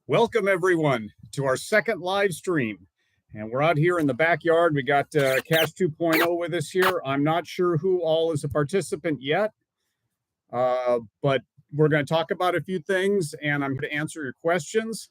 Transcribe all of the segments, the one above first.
Welcome everyone to our second live stream. And we're out here in the backyard. We got Cash 2.0 with us here. I'm not sure who all is a participant yet, but we're going to talk about a few things and I'm going to answer your questions.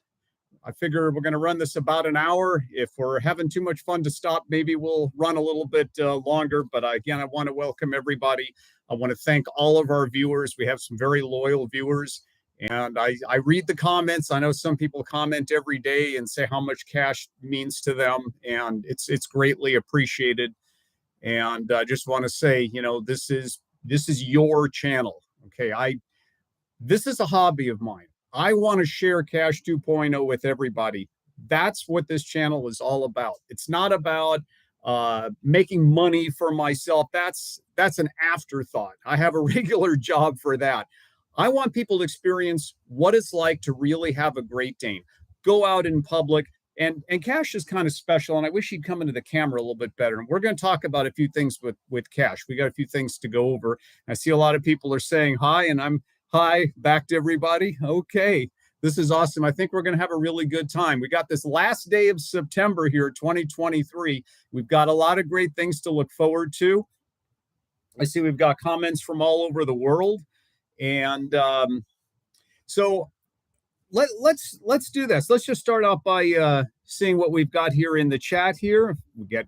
I figure we're going to run this about an hour. If we're having too much fun to stop, maybe we'll run a little bit longer. But again, I want to welcome everybody. I want to thank all of our viewers. We have some very loyal viewers. And I read the comments. I know some people comment every day and say how much Cash means to them, and it's greatly appreciated. And I just want to say, you know, this is your channel. Okay, this is a hobby of mine. I want to share Cash 2.0 with everybody. That's what this channel is all about. It's not about making money for myself. That's an afterthought. I have a regular job for that. I want people to experience what it's like to really have a Great Dane. Go out in public, and Cash is kind of special, and I wish he'd come into the camera a little bit better. And we're going to talk about a few things with Cash. We got a few things to go over. I see a lot of people are saying hi, and I'm hi back to everybody. Okay, this is awesome. I think we're going to have a really good time. We got this last day of September here, 2023. We've got a lot of great things to look forward to. I see we've got comments from all over the world. And so let's do this. Let's just start off by seeing what we've got here in the chat here. We get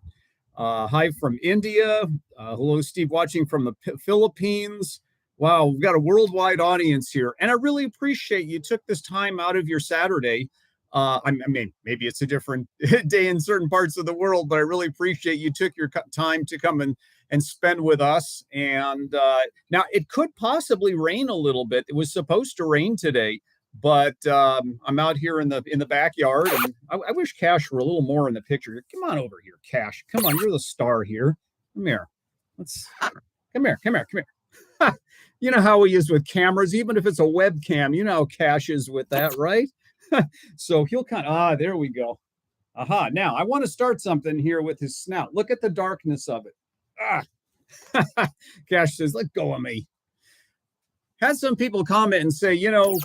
hi from India. Hello, Steve, watching from the Philippines. Wow, we've got a worldwide audience here. And I really appreciate you took this time out of your Saturday. I mean, maybe it's a different day in certain parts of the world, but I really appreciate you took your time to come and spend with us. And now it could possibly rain a little bit. It was supposed to rain today, but I'm out here in the backyard, and I wish Cash were a little more in the picture. Come on over here, Cash. Come on, you're the star here. Come here. Come here. You know how he is with cameras, even if it's a webcam. You know how Cash is with that, right? So he'll there we go. Aha, now I want to start something here with his snout. Look at the darkness of it. Cash says, let go of me. Had some people comment and say, you know,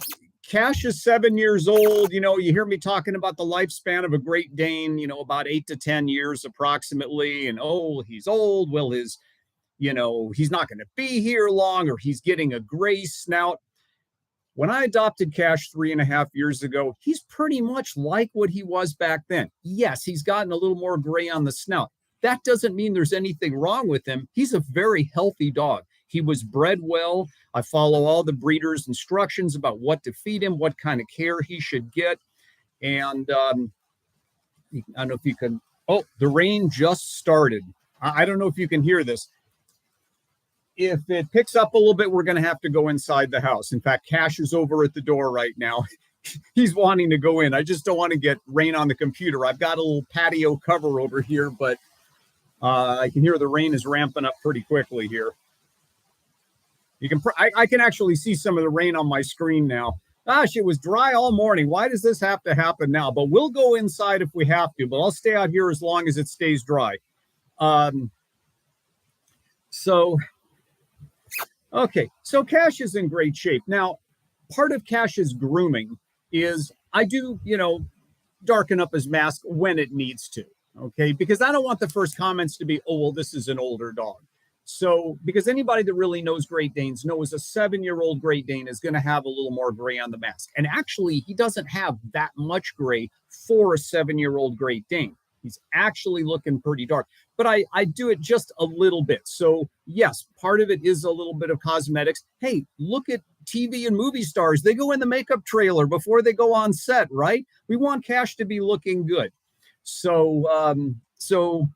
Cash is 7 years old. You know, you hear me talking about the lifespan of a Great Dane, you know, about 8 to 10 years approximately. And, oh, he's old. Well, he's not going to be here long, or he's getting a gray snout. When I adopted Cash 3.5 years ago, he's pretty much like what he was back then. Yes, he's gotten a little more gray on the snout. That doesn't mean there's anything wrong with him. He's a very healthy dog. He was bred well. I follow all the breeder's instructions about what to feed him, what kind of care he should get. And I don't know if you can, oh, the rain just started. I don't know if you can hear this. If it picks up a little bit, we're going to have to go inside the house. In fact, Cash is over at the door right now. He's wanting to go in. I just don't want to get rain on the computer. I've got a little patio cover over here, but I can hear the rain is ramping up pretty quickly here. You can, I can actually see some of the rain on my screen now. Gosh, it was dry all morning. Why does this have to happen now? But we'll go inside if we have to, but I'll stay out here as long as it stays dry. Okay, so Cash is in great shape. Now, part of Cash's grooming is I do, you know, darken up his mask when it needs to, okay? Because I don't want the first comments to be, oh, well, this is an older dog. So, because anybody that really knows Great Danes knows a 7-year-old Great Dane is going to have a little more gray on the mask. And actually, he doesn't have that much gray for a 7-year-old Great Dane. He's actually looking pretty dark, but I do it just a little bit. So yes, part of it is a little bit of cosmetics. Hey, look at TV and movie stars. They go in the makeup trailer before they go on set, right? We want Cash to be looking good. So, so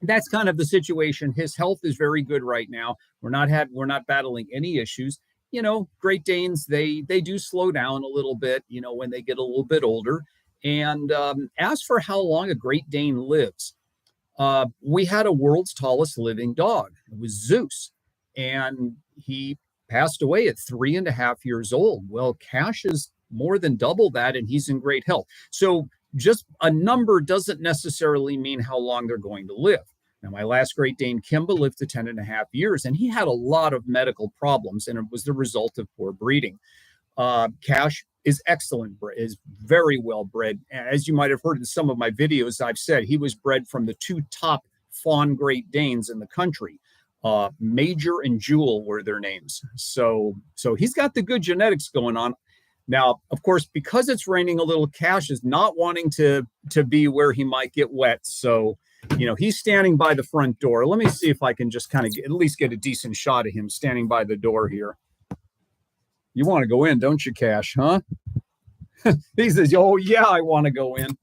that's kind of the situation. His health is very good right now. We're not battling any issues. You know, Great Danes, they do slow down a little bit, you know, when they get a little bit older. And as for how long a Great Dane lives, we had a world's tallest living dog. It was Zeus, and he passed away at 3.5 years old. Well, Cash is more than double that, and he's in great health. So just a number doesn't necessarily mean how long they're going to live. Now, my last Great Dane, Kimba, lived to 10.5 years, and he had a lot of medical problems, and it was the result of poor breeding. Cash is excellent, is very well bred. As you might have heard in some of my videos, I've said he was bred from the two top fawn Great Danes in the country. Major and Jewel were their names. So he's got the good genetics going on. Now, of course, because it's raining a little, Cash is not wanting to be where he might get wet. So, he's standing by the front door. Let me see if I can just kind of at least get a decent shot of him standing by the door here. You want to go in, don't you, Cash, huh? He says, oh, yeah, I want to go in.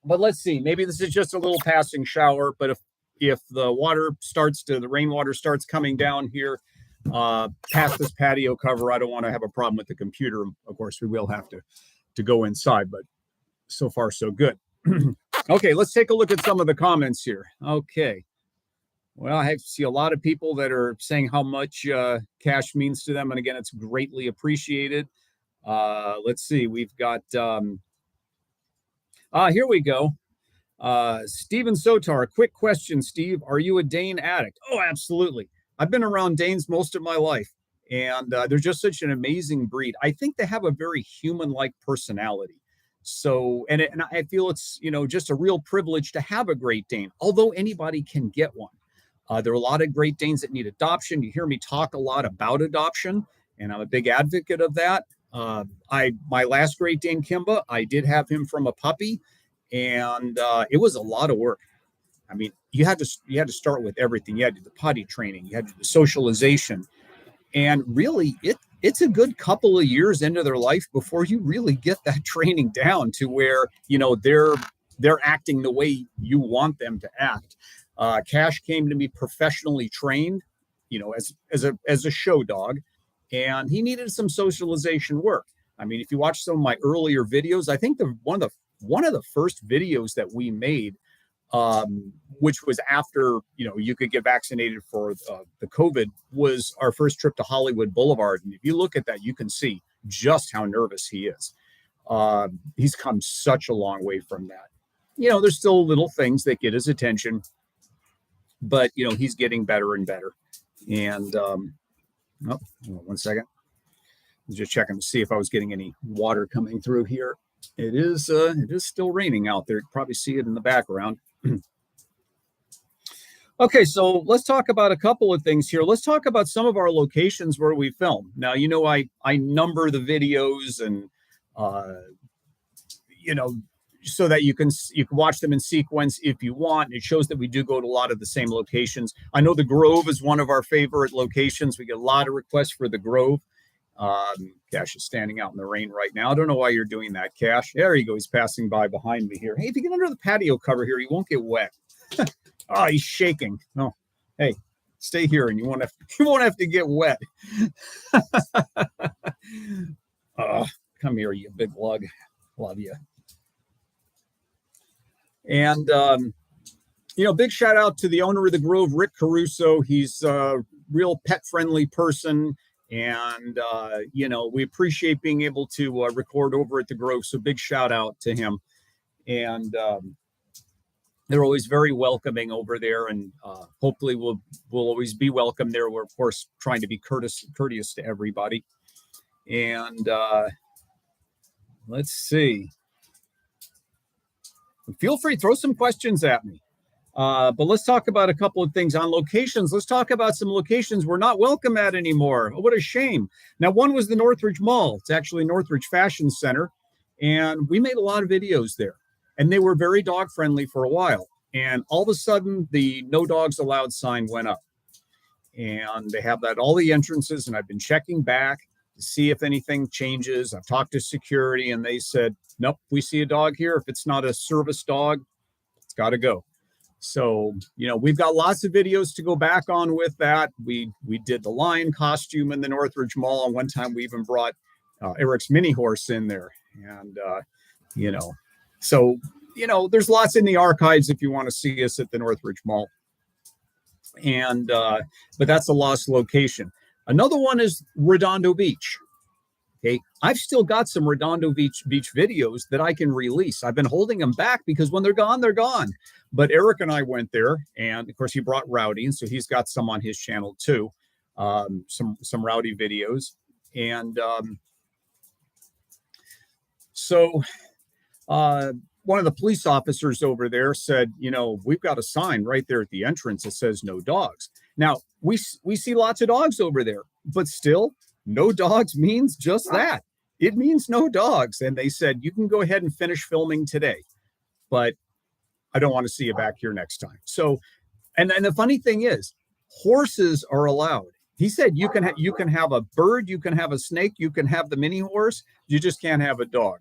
But let's see. Maybe this is just a little passing shower. But if the rainwater starts coming down here past this patio cover, I don't want to have a problem with the computer. Of course, we will have to go inside, but so far, so good. Okay, let's take a look at some of the comments here. Okay. Well, I see a lot of people that are saying how much Cash means to them. And again, it's greatly appreciated. Let's see. We've got, here we go. Steven Sotar, quick question, Steve. Are you a Dane addict? Oh, absolutely. I've been around Danes most of my life, and they're just such an amazing breed. I think they have a very human-like personality. So, and I feel it's, just a real privilege to have a Great Dane, although anybody can get one. There are a lot of Great Danes that need adoption. You hear me talk a lot about adoption, and I'm a big advocate of that. My last Great Dane, Kimba, I did have him from a puppy, and it was a lot of work. I mean, you had to start with everything. You had to do the potty training, you had to do the socialization, and really, it's a good couple of years into their life before you really get that training down to where they're acting the way you want them to act. Cash came to me professionally trained, as a show dog, and he needed some socialization work. I mean, if you watch some of my earlier videos, I think one of the first videos that we made, which was after you could get vaccinated for the COVID, was our first trip to Hollywood Boulevard. And if you look at that, you can see just how nervous he is. He's come such a long way from that. There's still little things that get his attention, but he's getting better and better. And one second, I was just checking to see if I was getting any water coming through here. It is still raining out there. You can probably see it in the background. Okay, so let's talk about a couple of things here. Let's talk about some of our locations where we film. Now, I number the videos and so that you can watch them in sequence if you want. It shows that we do go to a lot of the same locations. I know the Grove is one of our favorite locations. We get a lot of requests for the Grove. Cash is standing out in the rain right now. I don't know why you're doing that, Cash. There you go. He's passing by behind me here. Hey, if you get under the patio cover here, you won't get wet. Oh, he's shaking. Oh, hey, stay here, and you won't have to get wet. Come here, you big lug. Love you. And big shout out to the owner of the Grove, Rick Caruso. He's a real pet-friendly person. And, we appreciate being able to record over at the Grove. So big shout out to him. And they're always very welcoming over there. And hopefully we'll always be welcome there. We're, of course, trying to be courteous to everybody. And let's see. Feel free, throw some questions at me. But let's talk about a couple of things on locations. Let's talk about some locations we're not welcome at anymore. Oh, what a shame. Now, one was the Northridge Mall. It's actually Northridge Fashion Center. And we made a lot of videos there. And they were very dog friendly for a while. And all of a sudden, the no dogs allowed sign went up. And they have that all the entrances. And I've been checking back to see if anything changes. I've talked to security and they said, nope, we see a dog here. If it's not a service dog, it's got to go. So, we've got lots of videos to go back on with that. We did the lion costume in the Northridge Mall. And one time we even brought Eric's mini horse in there. And, so, there's lots in the archives if you want to see us at the Northridge Mall. And, but that's a lost location. Another one is Redondo Beach. Okay, I've still got some Redondo Beach videos that I can release. I've been holding them back because when they're gone, they're gone. But Eric and I went there, and of course he brought Rowdy, and so he's got some on his channel too, some Rowdy videos. And So one of the police officers over there said, you know, we've got a sign right there at the entrance that says no dogs. Now, we see lots of dogs over there, but still, no dogs means just that. It means no dogs. And they said, you can go ahead and finish filming today, but I don't want to see you back here next time. So, and the funny thing is, horses are allowed. He said you can have a bird, you can have a snake, you can have the mini horse, you just can't have a dog.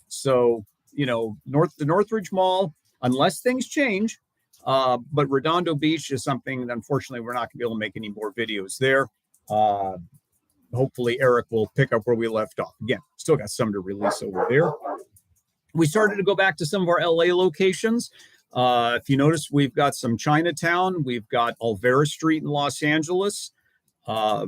So, you know, the Northridge Mall, unless things change, but Redondo Beach is something that unfortunately we're not going to be able to make any more videos there. Hopefully Eric will pick up where we left off. Again, still got some to release over there. We started to go back to some of our LA locations. If you notice, we've got some Chinatown. We've got Olvera Street in Los Angeles. I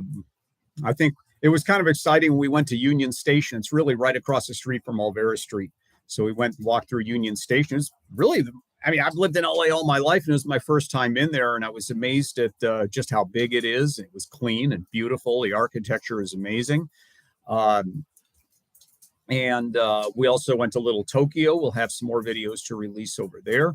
think it was kind of exciting when we went to Union Station. It's really right across the street from Olvera Street. So we went and walked through Union Station. It's really, I mean, I've lived in LA all my life, and it was my first time in there, and I was amazed at just how big it is. It was clean and beautiful. The architecture is amazing. And we also went to Little Tokyo. We'll have some more videos to release over there.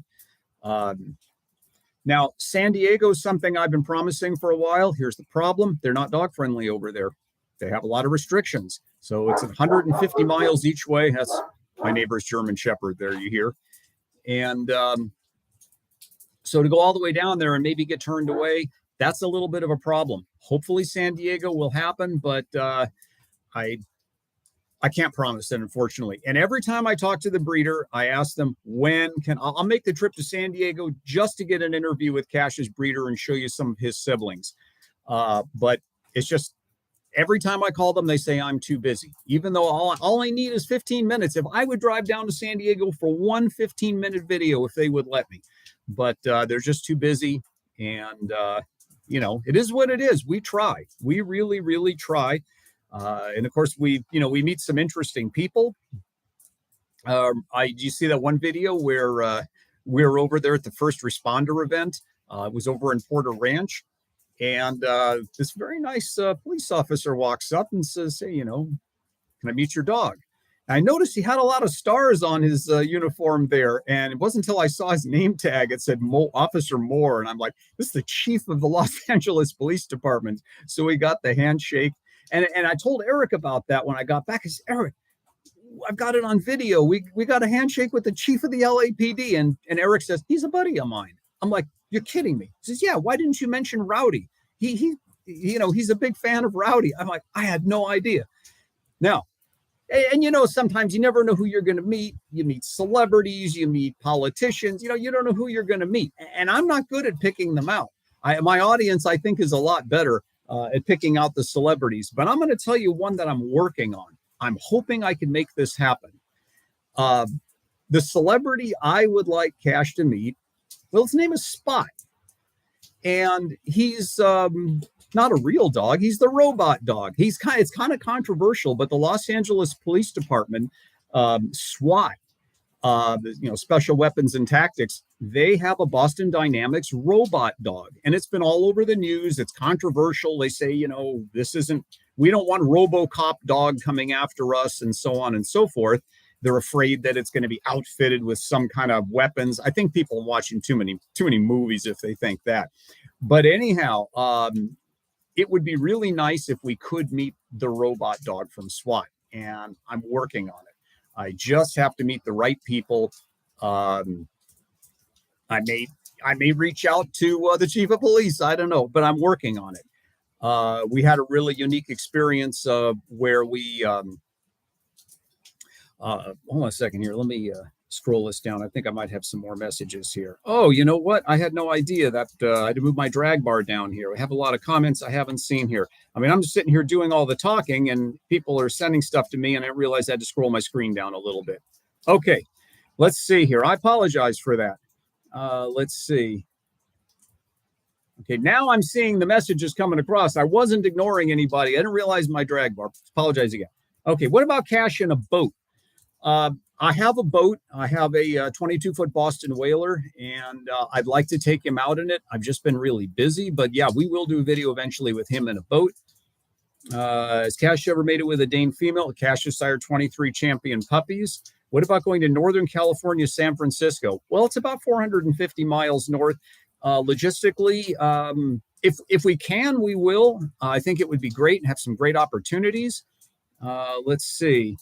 Now, San Diego is something I've been promising for a while. Here's the problem. They're not dog friendly over there. They have a lot of restrictions. So it's 150 miles each way. That's my neighbor's German Shepherd there, you hear. And so to go all the way down there and maybe get turned away, that's a little bit of a problem. Hopefully San Diego will happen, but I can't promise that, unfortunately. And every time I talk to the breeder, I ask them, I'll make the trip to San Diego just to get an interview with Cash's breeder and show you some of his siblings. But it's just, every time I call them, they say I'm too busy, even though all I need is 15 minutes. If I would drive down to San Diego for one 15-minute video, if they would let me, but they're just too busy. And, you know, it is what it is. We try. We really, really try. And of course, we meet some interesting people. You see that one video where we're over there at the first responder event. It was over in Porter Ranch. And this very nice police officer walks up and says, hey, you know, can I meet your dog? And I noticed he had a lot of stars on his uniform there. And it wasn't until I saw his name tag, it said Officer Moore. And I'm like, this is the chief of the Los Angeles Police Department. So we got the handshake. And I told Eric about that when I got back. I said, Eric, I've got it on video. We got a handshake with the chief of the LAPD. And Eric says, he's a buddy of mine. I'm like, you're kidding me. He says, yeah, why didn't you mention Rowdy? He's a big fan of Rowdy. I'm like, I had no idea. Now, and you know, sometimes you never know who you're going to meet. You meet celebrities, you meet politicians, you know, you don't know who you're going to meet. And I'm not good at picking them out. My audience, I think, is a lot better at picking out the celebrities, but I'm going to tell you one that I'm working on. I'm hoping I can make this happen. The celebrity I would like Cash to meet, well, his name is Spot, and he's not a real dog. He's the robot dog. It's kind of controversial, but the Los Angeles Police Department, SWAT, Special Weapons and Tactics, they have a Boston Dynamics robot dog, and it's been all over the news. It's controversial. They say, you know, we don't want RoboCop dog coming after us, and so on and so forth. They're afraid that it's going to be outfitted with some kind of weapons. I think people are watching too many movies if they think that. But anyhow, it would be really nice if we could meet the robot dog from SWAT, and I'm working on it. I just have to meet the right people. I may reach out to the chief of police. I don't know, but I'm working on it. We had a really unique experience where we. Hold on a second here. Let me scroll this down. I think I might have some more messages here. Oh, you know what? I had no idea that I had to move my drag bar down here. I have a lot of comments I haven't seen here. I mean, I'm just sitting here doing all the talking and people are sending stuff to me, and I realized I had to scroll my screen down a little bit. Okay, let's see here. I apologize for that. Let's see. Okay, now I'm seeing the messages coming across. I wasn't ignoring anybody. I didn't realize my drag bar. Apologize again. Okay, what about Cash in a boat? I have a boat. I have a 22-foot Boston Whaler, and I'd like to take him out in it. I've just been really busy, but yeah, we will do a video eventually with him in a boat. Has Cash ever made it with a Dane female? Cash has sired 23 champion puppies. What about going to Northern California, San Francisco? Well, it's about 450 miles north. Logistically, if we can, we will. I think it would be great and have some great opportunities. Let's see.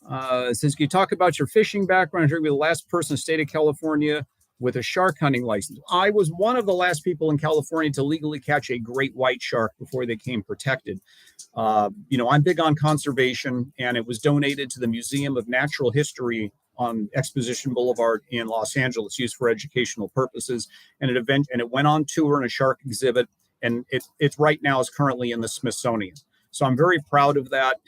It says, can you talk about your fishing background? You're the last person in the state of California with a shark hunting license. I was one of the last people in California to legally catch a great white shark before they came protected. I'm big on conservation, and it was donated to the Museum of Natural History on Exposition Boulevard in Los Angeles, used for educational purposes. And it went on tour in a shark exhibit, and it's right now is currently in the Smithsonian. So I'm very proud of that.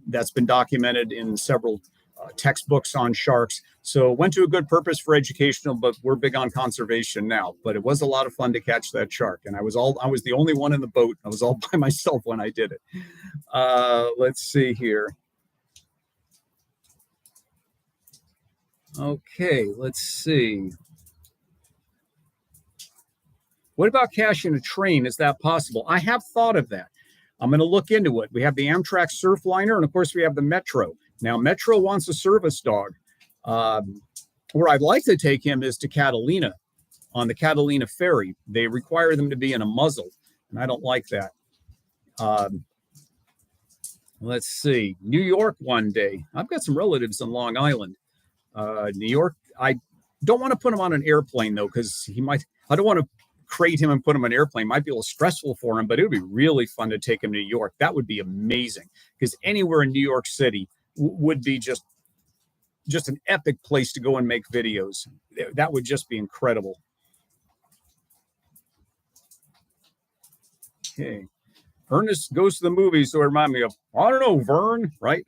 That's been documented in several textbooks on sharks. So went to a good purpose for educational, but we're big on conservation now. But it was a lot of fun to catch that shark, and I was the only one in the boat. I was all by myself when I did it. Let's see here. Okay, let's see. What about cashing a train? Is that possible? I have thought of that. I'm going to look into it. We have the Amtrak Surfliner, and of course we have the Metro. Now, Metro wants a service dog. Where I'd like to take him is to Catalina, on the Catalina ferry. They require them to be in a muzzle, and I don't like that. Let's see. New York one day. I've got some relatives in Long Island. New York, I don't want to put him on an airplane, though, because I don't want to crate him and put him on an airplane. Might be a little stressful for him, but it would be really fun to take him to New York. That would be amazing, because anywhere in New York City would be just an epic place to go and make videos. That would just be incredible. Okay. Ernest goes to the movies, so it reminds me of, I don't know, Vern, right?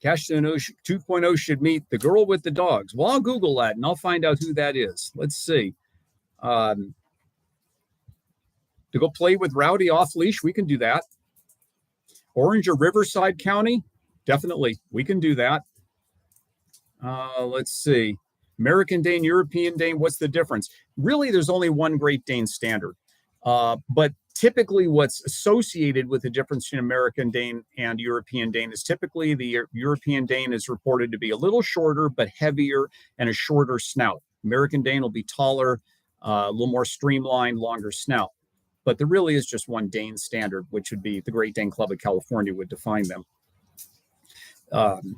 Cash 2.0 should meet the girl with the dogs. Well, I'll Google that, and I'll find out who that is. Let's see. To go play with Rowdy off leash, we can do that. Orange or Riverside County, definitely, we can do that. Let's see. American Dane, European Dane, what's the difference? Really, there's only one Great Dane standard. But typically what's associated with the difference between American Dane and European Dane is typically the European Dane is reported to be a little shorter, but heavier and a shorter snout. American Dane will be taller, a little more streamlined, longer snout. But there really is just one Dane standard, which would be the Great Dane Club of California would define them.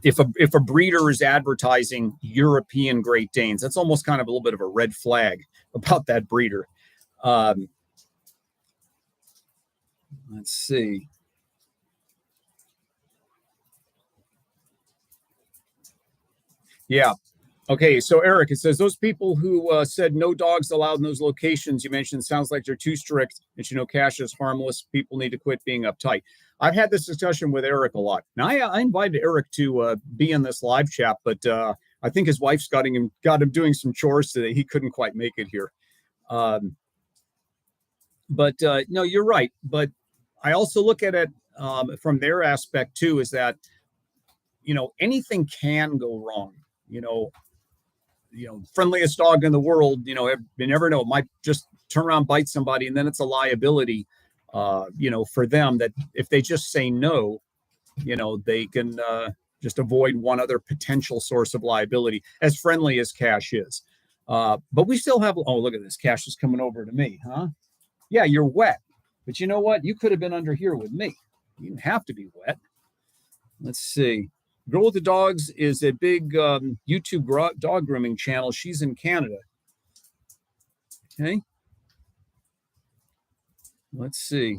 If a breeder is advertising European Great Danes, that's almost kind of a little bit of a red flag about that breeder. Let's see. Yeah. Okay. So Eric, it says those people who said no dogs allowed in those locations you mentioned sounds like they're too strict. And cash is harmless. People need to quit being uptight. I've had this discussion with Eric a lot. Now I invited Eric to be in this live chat, but I think his wife's got him doing some chores today. He couldn't quite make it here. But no, you're right. But I also look at it from their aspect too, is that, anything can go wrong. Friendliest dog in the world, you never know, it might just turn around, bite somebody, and then it's a liability, for them, that if they just say no, they can just avoid one other potential source of liability, as friendly as Cash is. But we still have, oh, look at this. Cash is coming over to me, huh? Yeah, you're wet. But you know what? You could have been under here with me. You didn't have to be wet. Let's see. Girl with the Dogs is a big YouTube dog grooming channel. She's in Canada. Okay. Let's see.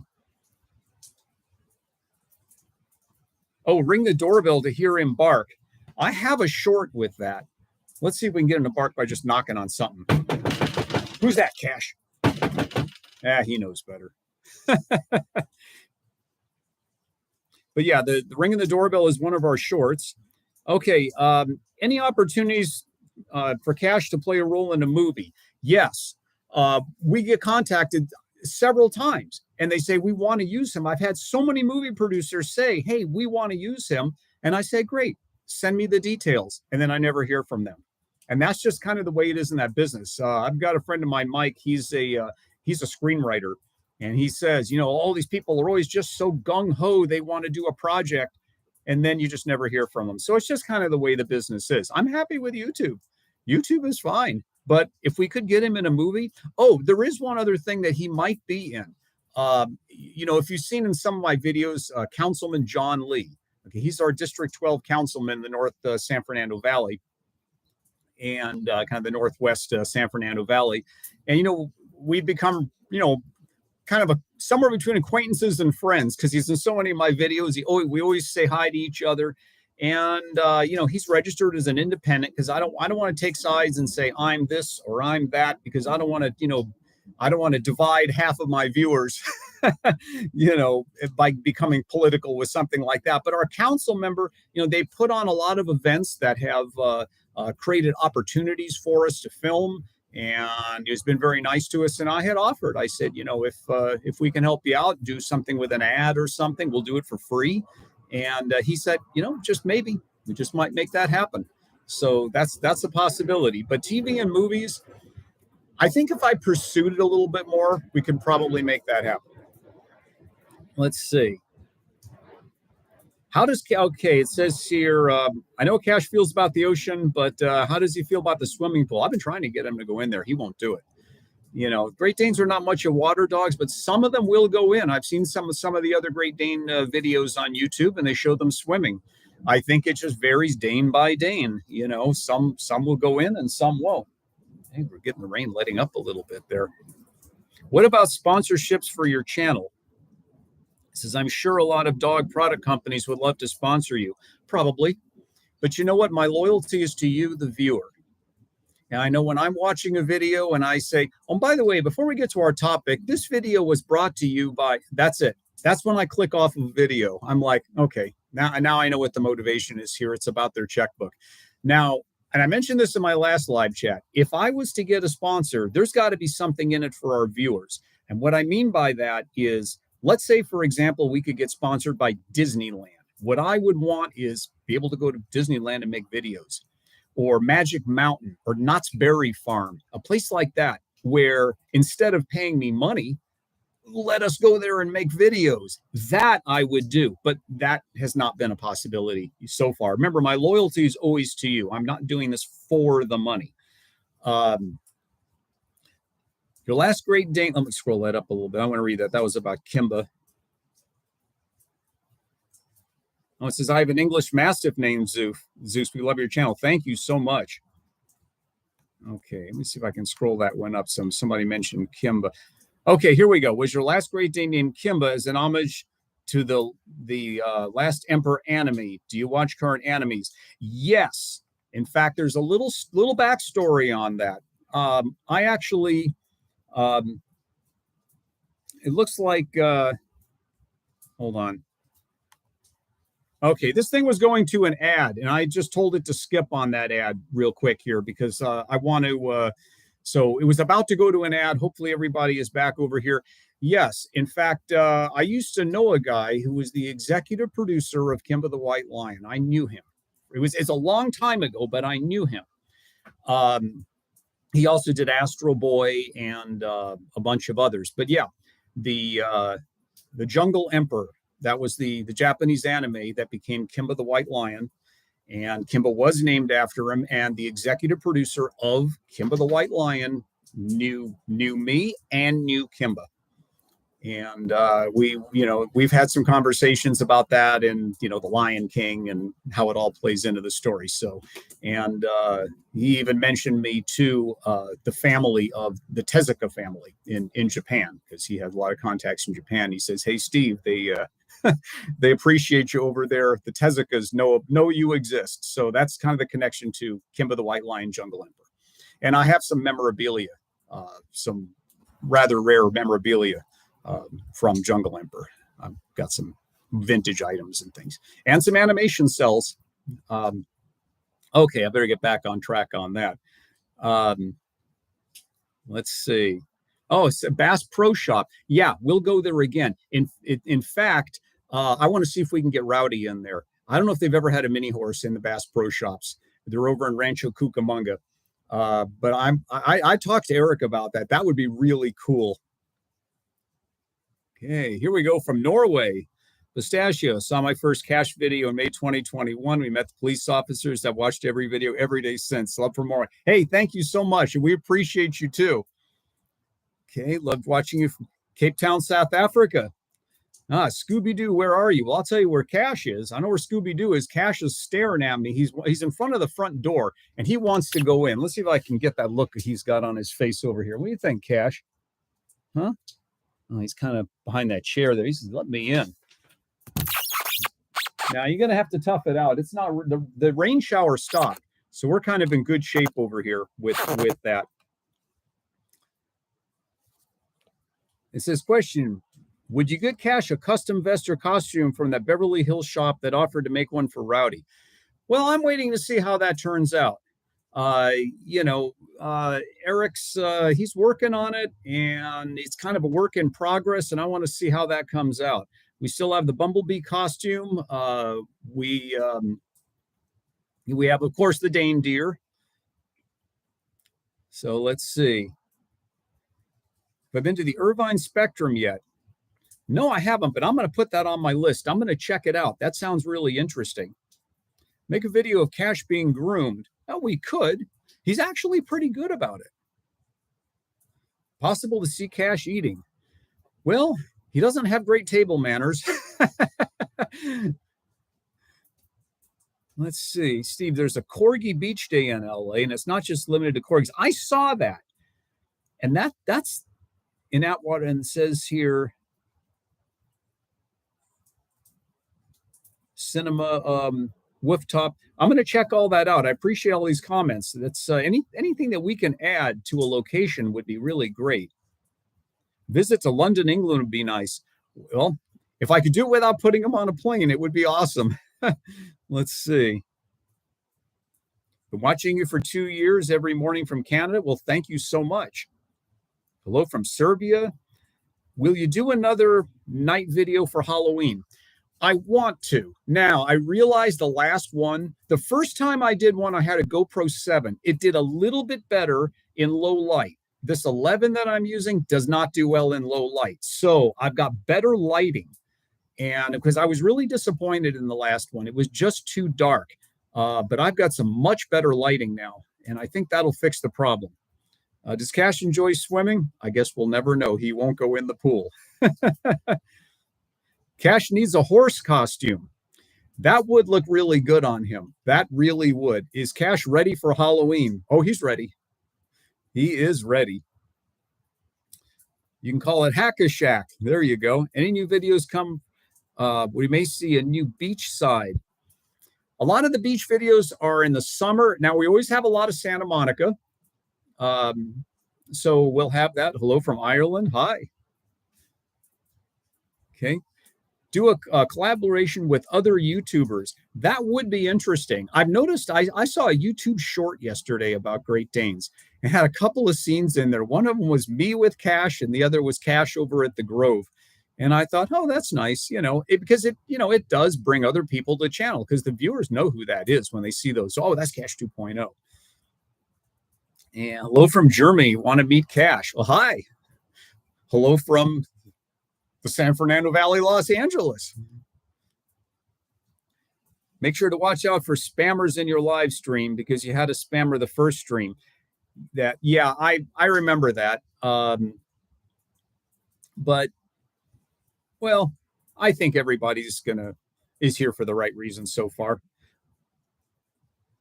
Oh, ring the doorbell to hear him bark. I have a short with that. Let's see if we can get him to bark by just knocking on something. Who's that, Cash? He knows better. But yeah, the ring of the doorbell is one of our shorts. Okay, any opportunities for Cash to play a role in a movie? Yes. We get contacted several times, and they say, we want to use him. I've had so many movie producers say, hey, we want to use him. And I say, great, send me the details. And then I never hear from them. And that's just kind of the way it is in that business. I've got a friend of mine, Mike. He's a he's a screenwriter, and he says, all these people are always just so gung-ho, they want to do a project, and then you just never hear from them. So it's just kind of the way the business is. I'm happy with YouTube. YouTube is fine. But if we could get him in a movie, there is one other thing that he might be in. If you've seen in some of my videos, Councilman John Lee, okay, he's our District 12 councilman in the North San Fernando Valley and kind of the Northwest San Fernando Valley. And, we've become, kind of somewhere between acquaintances and friends because he's in so many of my videos. We always say hi to each other. And, he's registered as an independent because I don't want to take sides and say I'm this or I'm that, because I don't want to divide half of my viewers, by becoming political with something like that. But our council member, they put on a lot of events that have created opportunities for us to film. And it's been very nice to us. And I had offered, I said, if we can help you out, do something with an ad or something, we'll do it for free. And he said, just maybe we just might make that happen. So that's a possibility. But TV and movies, I think if I pursued it a little bit more, we could probably make that happen. Let's see. It says here, I know Cash feels about the ocean, but how does he feel about the swimming pool? I've been trying to get him to go in there. He won't do it. Great Danes are not much of water dogs, but some of them will go in. I've seen some of the other Great Dane videos on YouTube, and they show them swimming. I think it just varies Dane by Dane. Some will go in and some won't. Hey, we're getting the rain letting up a little bit there. What about sponsorships for your channel? It says, I'm sure a lot of dog product companies would love to sponsor you. Probably. But you know what? My loyalty is to you, the viewer. And I know when I'm watching a video and I say, by the way, before we get to our topic, this video was brought to you by, that's it. That's when I click off of a video. I'm like, okay, now I know what the motivation is here. It's about their checkbook. Now, and I mentioned this in my last live chat, if I was to get a sponsor, there's got to be something in it for our viewers. And what I mean by that is, let's say, for example, we could get sponsored by Disneyland. What I would want is be able to go to Disneyland and make videos, or Magic Mountain or Knott's Berry Farm, a place like that, where instead of paying me money, let us go there and make videos. That I would do, but that has not been a possibility so far. Remember, my loyalty is always to you. I'm not doing this for the money. Your last Great Dane, let me scroll that up a little bit. I want to read that. That was about Kimba. Oh, it says, I have an English Mastiff named Zeus. Zeus, we love your channel. Thank you so much. Okay, let me see if I can scroll that one up. Somebody mentioned Kimba. Okay, here we go. Was your last Great Dane named Kimba as an homage to the last Emperor anime? Do you watch current animes? Yes. In fact, there's a little backstory on that. I actually... it looks like, hold on. Okay, this thing was going to an ad, and I just told it to skip on that ad real quick here because I want to, so it was about to go to an ad. Hopefully everybody is back over here. Yes, in fact, I used to know a guy who was the executive producer of Kimba the White Lion. I knew him. It's a long time ago, but I knew him. He also did Astro Boy and a bunch of others. But yeah, the Jungle Emperor, that was the Japanese anime that became Kimba the White Lion. And Kimba was named after him. And the executive producer of Kimba the White Lion knew me and knew Kimba. And we've had some conversations about that and, the Lion King and how it all plays into the story. So, and he even mentioned me to the family of the Tezuka family in Japan, because he has a lot of contacts in Japan. He says, hey, Steve, they appreciate you over there. The Tezukas know you exist. So that's kind of the connection to Kimba the White Lion, Jungle Emperor. And I have some memorabilia, some rather rare memorabilia from Jungle Emperor. I've got some vintage items and things and some animation cells. Okay, I better get back on track on that. Let's see. Oh, it's a Bass Pro Shop. Yeah, we'll go there again. In fact, I want to see if we can get Rowdy in there. I don't know if they've ever had a mini horse in the Bass Pro Shops. They're over in Rancho Cucamonga. But I talked to Eric about that. That would be really cool Okay, here we go from Norway. Pistachio, saw my first cash video in May 2021. We met the police officers. I've watched every video every day since. Love for more. Hey, thank you so much. And we appreciate you too. Okay, loved watching you from Cape Town, South Africa. Scooby-Doo, where are you? Well, I'll tell you where Cash is. I know where Scooby-Doo is. Cash is staring at me. He's in front of the front door, and he wants to go in. Let's see if I can get that look he's got on his face over here. What do you think, Cash? Huh? Oh, he's kind of behind that chair there. He says, let me in. Now, you're going to have to tough it out. It's not the rain shower stopped, so we're kind of in good shape over here with that. It says, question, would you get Cash a custom vest or costume from that Beverly Hills shop that offered to make one for Rowdy? Well, I'm waiting to see how that turns out. Eric's, he's working on it, and it's kind of a work in progress, and I want to see how that comes out. We still have the Bumblebee costume. We have, of course, the Dane deer. So let's see. Have I been to the Irvine Spectrum yet? No, I haven't, but I'm going to put that on my list. I'm going to check it out. That sounds really interesting. Make a video of Cash being groomed. Well, we could. He's actually pretty good about it. Possible to see Cash eating. Well, he doesn't have great table manners. Let's see. Steve, there's a Corgi Beach Day in LA, and it's not just limited to Corgis. I saw that. And that's in Atwater, and it says here, Cinema Wooftop. I'm going to check all that out. I appreciate all these comments. That's anything that we can add to a location would be really great. Visit to London, England would be nice. Well, if I could do it without putting them on a plane, it would be awesome. Let's see. Been watching you for 2 years every morning from Canada. Well, thank you so much. Hello from Serbia. Will you do another night video for Halloween? I want to. Now, I realized the last one, the first time I did one, I had a GoPro 7. It did a little bit better in low light. This 11 that I'm using does not do well in low light. So I've got better lighting. And because I was really disappointed in the last one, it was just too dark. But I've got some much better lighting now. And I think that'll fix the problem. Does Cash enjoy swimming? I guess we'll never know. He won't go in the pool. Cash needs a horse costume. That would look really good on him. That really would. Is Cash ready for Halloween? Oh, he's ready. He is ready. You can call it Hack-a-Shack. There you go. Any new videos come, we may see a new beach side. A lot of the beach videos are in the summer. Now, we always have a lot of Santa Monica. So we'll have that. Hello from Ireland. Hi. Okay. Do a collaboration with other YouTubers. That would be interesting. I've noticed, I saw a YouTube short yesterday about Great Danes. It had a couple of scenes in there. One of them was me with Cash, and the other was Cash over at the Grove. And I thought, oh, that's nice, because it does bring other people to the channel, because the viewers know who that is when they see those. Oh, that's Cash 2.0. And hello from Germany. Want to meet Cash? Well, hi. Hello from the San Fernando Valley, Los Angeles. Make sure to watch out for spammers in your live stream, because you had a spammer the first stream. That, yeah, I remember that. But, well, I think everybody's is here for the right reasons so far.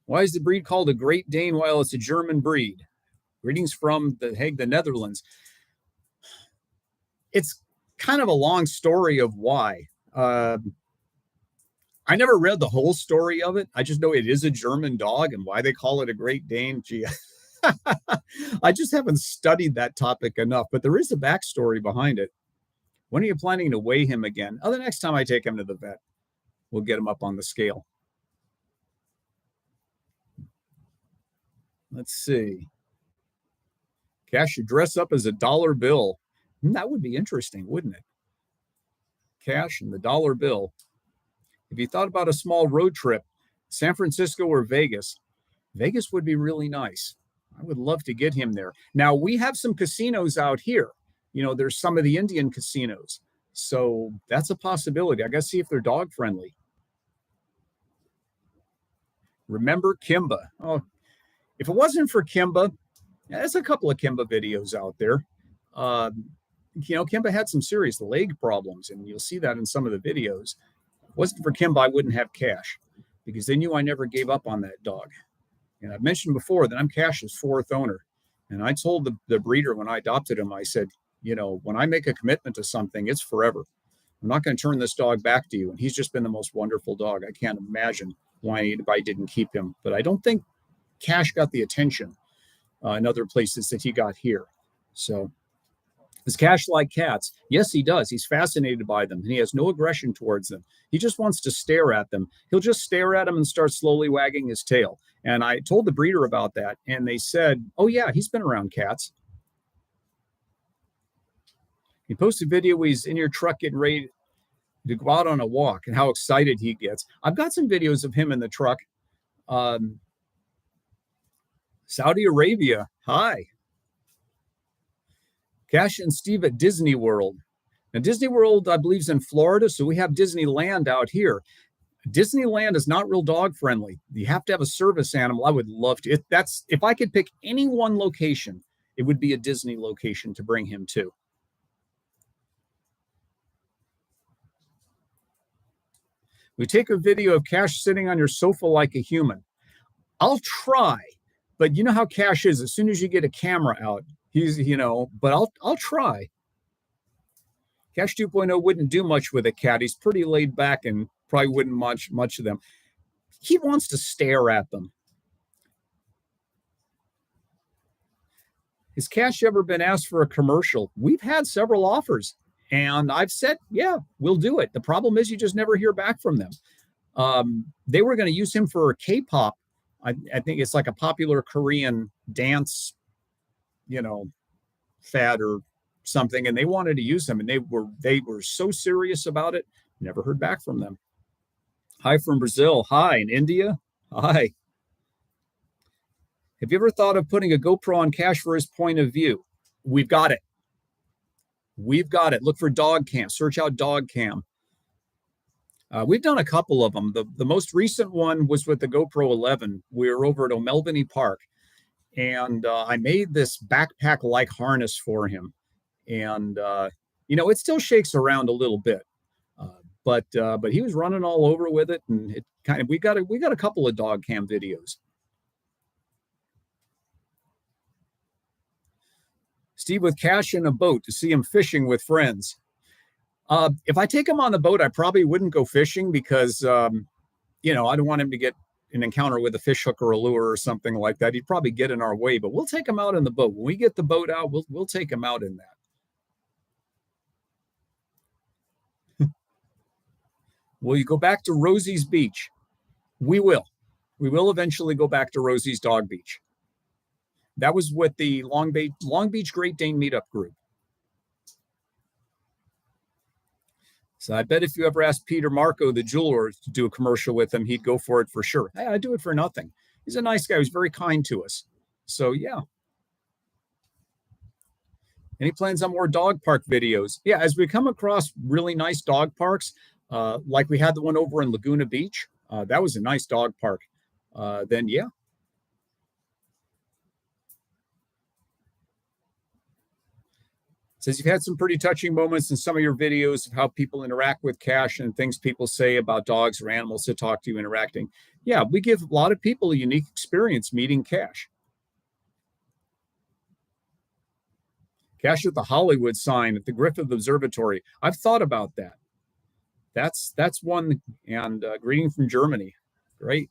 Why is the breed called a Great Dane while it's a German breed? Greetings from The Hague, the Netherlands. It's kind of a long story of why. I never read the whole story of it. I just know it is a German dog, and why they call it a Great Dane. Gee, I just haven't studied that topic enough, but there is a backstory behind it. When are you planning to weigh him again? Oh, the next time I take him to the vet, we'll get him up on the scale. Let's see. Cash should dress up as a dollar bill. That would be interesting, wouldn't it? Cash and the dollar bill. If you thought about a small road trip, San Francisco or Vegas, Vegas would be really nice. I would love to get him there. Now, we have some casinos out here. There's some of the Indian casinos. So that's a possibility. I got to see if they're dog friendly. Remember Kimba? Oh, if it wasn't for Kimba, there's a couple of Kimba videos out there. Kimba had some serious leg problems, and you'll see that in some of the videos. If it wasn't for Kimba, I wouldn't have Cash, because they knew I never gave up on that dog. And I've mentioned before that I'm Cash's fourth owner. And I told the breeder when I adopted him, I said, when I make a commitment to something, it's forever. I'm not going to turn this dog back to you. And he's just been the most wonderful dog. I can't imagine why anybody didn't keep him. But I don't think Cash got the attention in other places that he got here. So does Cash like cats? Yes, he does. He's fascinated by them, and he has no aggression towards them. He just wants to stare at them. He'll just stare at them and start slowly wagging his tail. And I told the breeder about that, and they said, oh, yeah, he's been around cats. He posted a video where he's in your truck getting ready to go out on a walk and how excited he gets. I've got some videos of him in the truck. Saudi Arabia, hi. Cash and Steve at Disney World. Now, Disney World, I believe, is in Florida, so we have Disneyland out here. Disneyland is not real dog friendly. You have to have a service animal. I would love to. If I could pick any one location, it would be a Disney location to bring him to. We take a video of Cash sitting on your sofa like a human. I'll try, but you know how Cash is. As soon as you get a camera out, he's, but I'll try. Cash 2.0 wouldn't do much with a cat. He's pretty laid back and probably wouldn't much of them. He wants to stare at them. Has Cash ever been asked for a commercial? We've had several offers, and I've said, yeah, we'll do it. The problem is you just never hear back from them. They were going to use him for a K-pop. I think it's like a popular Korean dance, fad or something, and they wanted to use him, and they were so serious about it. Never heard back from them. Hi from Brazil. Hi in India. Hi. Have you ever thought of putting a GoPro on Cash for his point of view? We've got it. We've got it. Look for dog cam. Search out dog cam. We've done a couple of them. The most recent one was with the GoPro 11. We were over at O'Melveny Park, and I made this backpack-like harness for him. And, it still shakes around a little bit. But he was running all over with it, and it we got a couple of dog cam videos. Steve with Cash in a boat to see him fishing with friends. If I take him on the boat, I probably wouldn't go fishing because, I don't want him to get an encounter with a fish hook or a lure or something like that. He'd probably get in our way, but we'll take him out in the boat. When we get the boat out, we'll take him out in that. Will you go back to Rosie's Beach? We will. We will eventually go back to Rosie's Dog Beach. That was with the Long Beach Great Dane meetup group. So I bet if you ever asked Peter Marco, the jeweler, to do a commercial with him, he'd go for it for sure. Hey, I'd do it for nothing. He's a nice guy. He's very kind to us. So, yeah. Any plans on more dog park videos? Yeah, as we come across really nice dog parks, like we had the one over in Laguna Beach. That was a nice dog park. Then, yeah. Says you've had some pretty touching moments in some of your videos of how people interact with Cash and things people say about dogs or animals to talk to you interacting. Yeah, we give a lot of people a unique experience meeting Cash. Cash at the Hollywood sign at the Griffith Observatory. I've thought about that. That's one, and greeting from Germany. Great.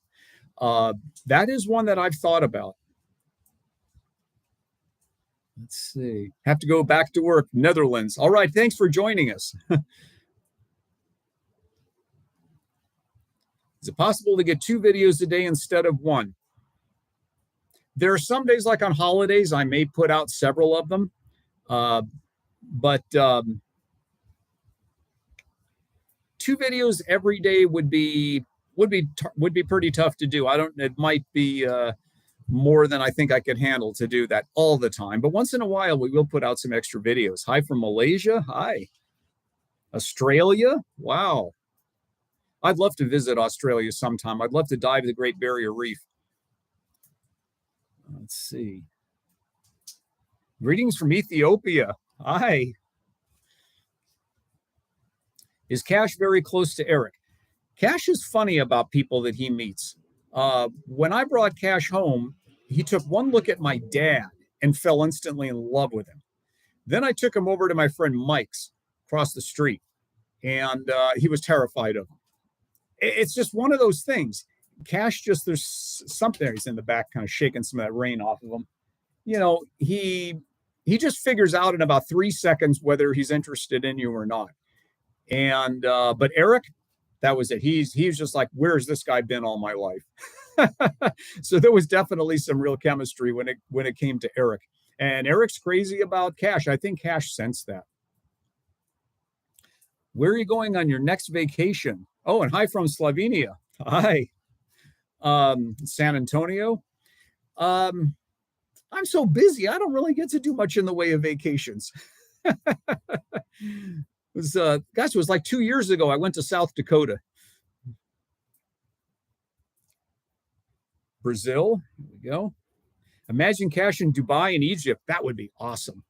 That is one that I've thought about. Let's see. Have to go back to work. Netherlands. All right. Thanks for joining us. Is it possible to get 2 videos a day instead of 1? There are some days, like on holidays, I may put out several of them. But 2 videos every day would be pretty tough to do. It might be more than I think I could handle to do that all the time. But once in a while, we will put out some extra videos. Hi from Malaysia. Hi. Australia? Wow. I'd love to visit Australia sometime. I'd love to dive the Great Barrier Reef. Let's see. Greetings from Ethiopia. Hi. Is Cash very close to Eric? Cash is funny about people that he meets. When I brought Cash home, he took one look at my dad and fell instantly in love with him. Then I took him over to my friend Mike's across the street, and he was terrified of him. It's just one of those things. Cash just, there's something, he's in the back kind of shaking some of that rain off of him. You know, he just figures out in about 3 seconds whether he's interested in you or not. And but Eric, that was it. He's just like, where's this guy been all my life? So there was definitely some real chemistry when it came to Eric. And Eric's crazy about Cash. I think Cash sensed that. Where are you going on your next vacation? Oh, and hi from Slovenia. Hi. San Antonio. I'm so busy. I don't really get to do much in the way of vacations. It was, gosh, it was like 2 years ago. I went to South Dakota. Brazil. Here we go. Imagine Cash in Dubai and Egypt. That would be awesome.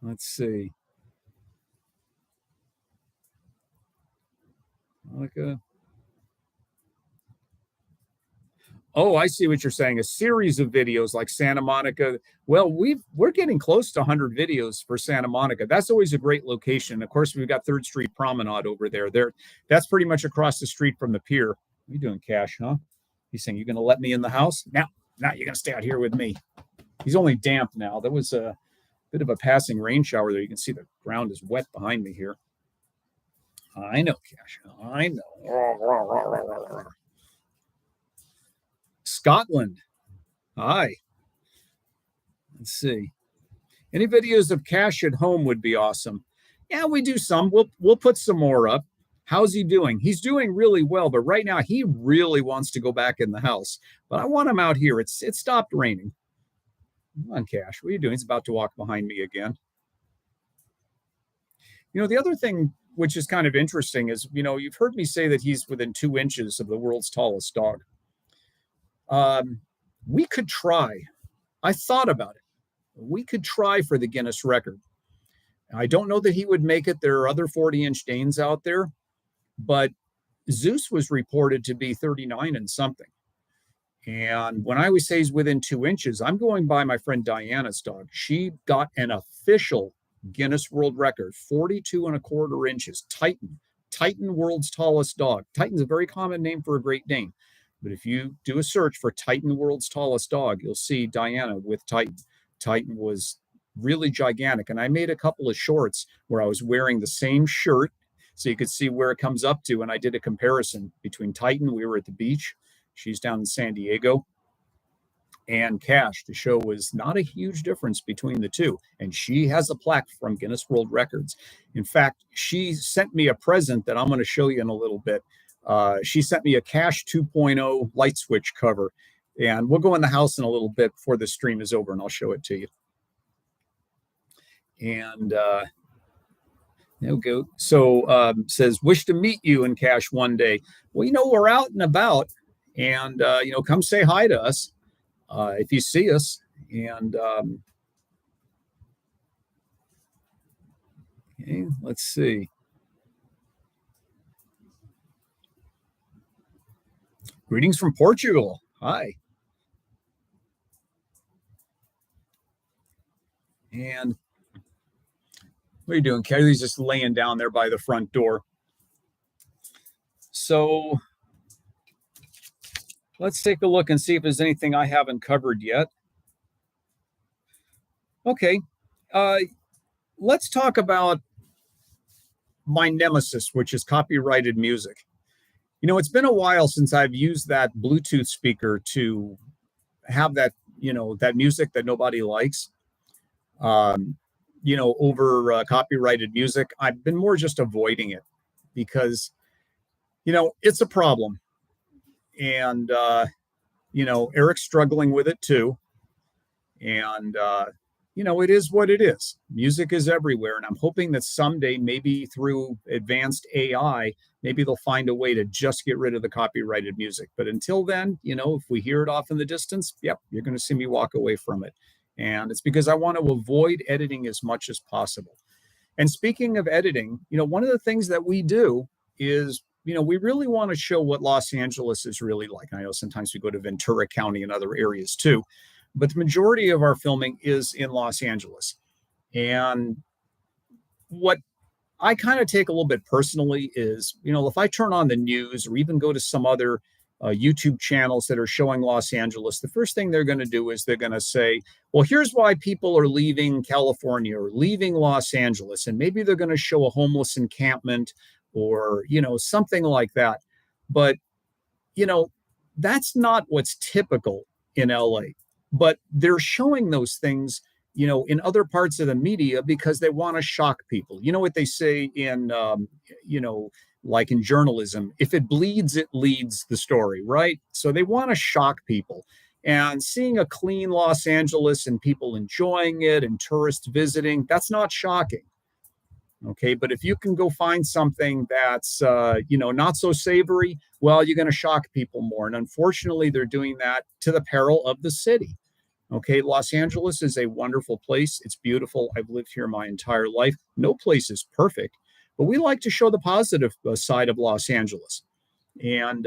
Let's see. Oh, I see what you're saying. A series of videos like Santa Monica. Well, we're getting close to 100 videos for Santa Monica. That's always a great location. Of course, we've got 3rd Street Promenade over there. That's pretty much across the street from the pier. What are you doing, Cash, huh? He's saying, you're going to let me in the house? Now you're going to stay out here with me. He's only damp now. There was a bit of a passing rain shower there. You can see the ground is wet behind me here. I know, Cash. I know. Scotland. Hi. Let's see. Any videos of Cash at home would be awesome. Yeah, we do some. We'll put some more up. How's he doing? He's doing really well, but right now he really wants to go back in the house. But I want him out here. It stopped raining. Come on, Cash. What are you doing? He's about to walk behind me again. You know, the other thing which is kind of interesting is, you know, you've heard me say that he's within 2 inches of the world's tallest dog. We could try. I thought about it. We could try for the Guinness record. I don't know that he would make it. There are other 40-inch Danes out there, but Zeus was reported to be 39 and something. And when I always say he's within 2 inches, I'm going by my friend Diana's dog. She got an official Guinness World Record, 42 1/4 inches. Titan, world's tallest dog. Titan's a very common name for a Great Dane. But if you do a search for Titan, world's tallest dog, you'll see Diana with Titan. Titan was really gigantic. And I made a couple of shorts where I was wearing the same shirt so you could see where it comes up to. And I did a comparison between Titan, we were at the beach, she's down in San Diego, and Cash to show was not a huge difference between the two. And she has a plaque from Guinness World Records. In fact, she sent me a present that I'm going to show you in a little bit. She sent me a Cash 2.0 light switch cover, and we'll go in the house in a little bit before the stream is over and I'll show it to you. And there we go. So says, wish to meet you in Cash one day. Well, you know, we're out and about, and you know, come say hi to us if you see us. And okay, let's see. Greetings from Portugal. Hi. And what are you doing? Kelly's just laying down there by the front door. So let's take a look and see if there's anything I haven't covered yet. Okay. Let's talk about my nemesis, which is copyrighted music. You know, it's been a while since I've used that Bluetooth speaker to have that, you know, that music that nobody likes, you know, over copyrighted music. I've been more just avoiding it because, you know, it's a problem. And, you know, Eric's struggling with it too. And it is what it is. Music is everywhere. And I'm hoping that someday, maybe through advanced AI, maybe they'll find a way to just get rid of the copyrighted music. But until then, if we hear it off in the distance, yep, you're going to see me walk away from it. And it's because I want to avoid editing as much as possible. And speaking of editing, one of the things that we do is, we really want to show what Los Angeles is really like. I know sometimes we go to Ventura County and other areas too, but the majority of our filming is in Los Angeles. And what I kind of take a little bit personally is, if I turn on the news or even go to some other YouTube channels that are showing Los Angeles, the first thing they're going to do is they're going to say, well, here's why people are leaving California or leaving Los Angeles. And maybe they're going to show a homeless encampment or, something like that. But, that's not what's typical in LA. But they're showing those things, in other parts of the media because they want to shock people. You know what they say in, like in journalism, if it bleeds, it leads the story, right? So they want to shock people. And seeing a clean Los Angeles and people enjoying it and tourists visiting, that's not shocking. Okay, but if you can go find something that's, not so savory, well, you're going to shock people more. And unfortunately, they're doing that to the peril of the city. Okay, Los Angeles is a wonderful place. It's beautiful. I've lived here my entire life. No place is perfect, but we like to show the positive side of Los Angeles. And,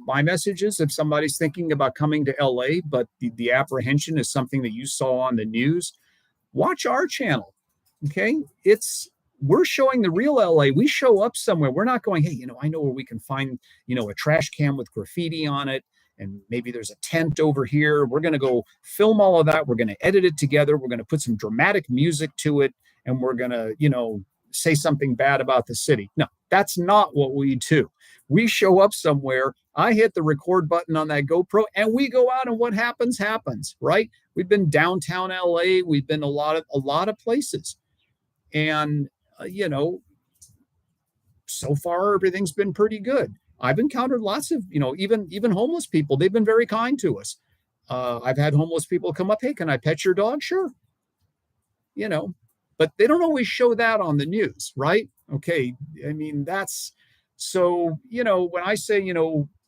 my message is if somebody's thinking about coming to LA, but the apprehension is something that you saw on the news, watch our channel. Okay, we're showing the real LA. We show up somewhere. We're not going, hey, I know where we can find, a trash can with graffiti on it. And maybe there's a tent over here. We're going to go film all of that. We're going to edit it together. We're going to put some dramatic music to it. And we're going to, say something bad about the city. No, that's not what we do. We show up somewhere. I hit the record button on that GoPro and we go out and what happens, right? We've been downtown LA. We've been a lot of places. And, so far everything's been pretty good. I've encountered lots of, even homeless people. They've been very kind to us. I've had homeless people come up, hey, can I pet your dog? Sure. But they don't always show that on the news, right? Okay. I mean, that's so, when I say,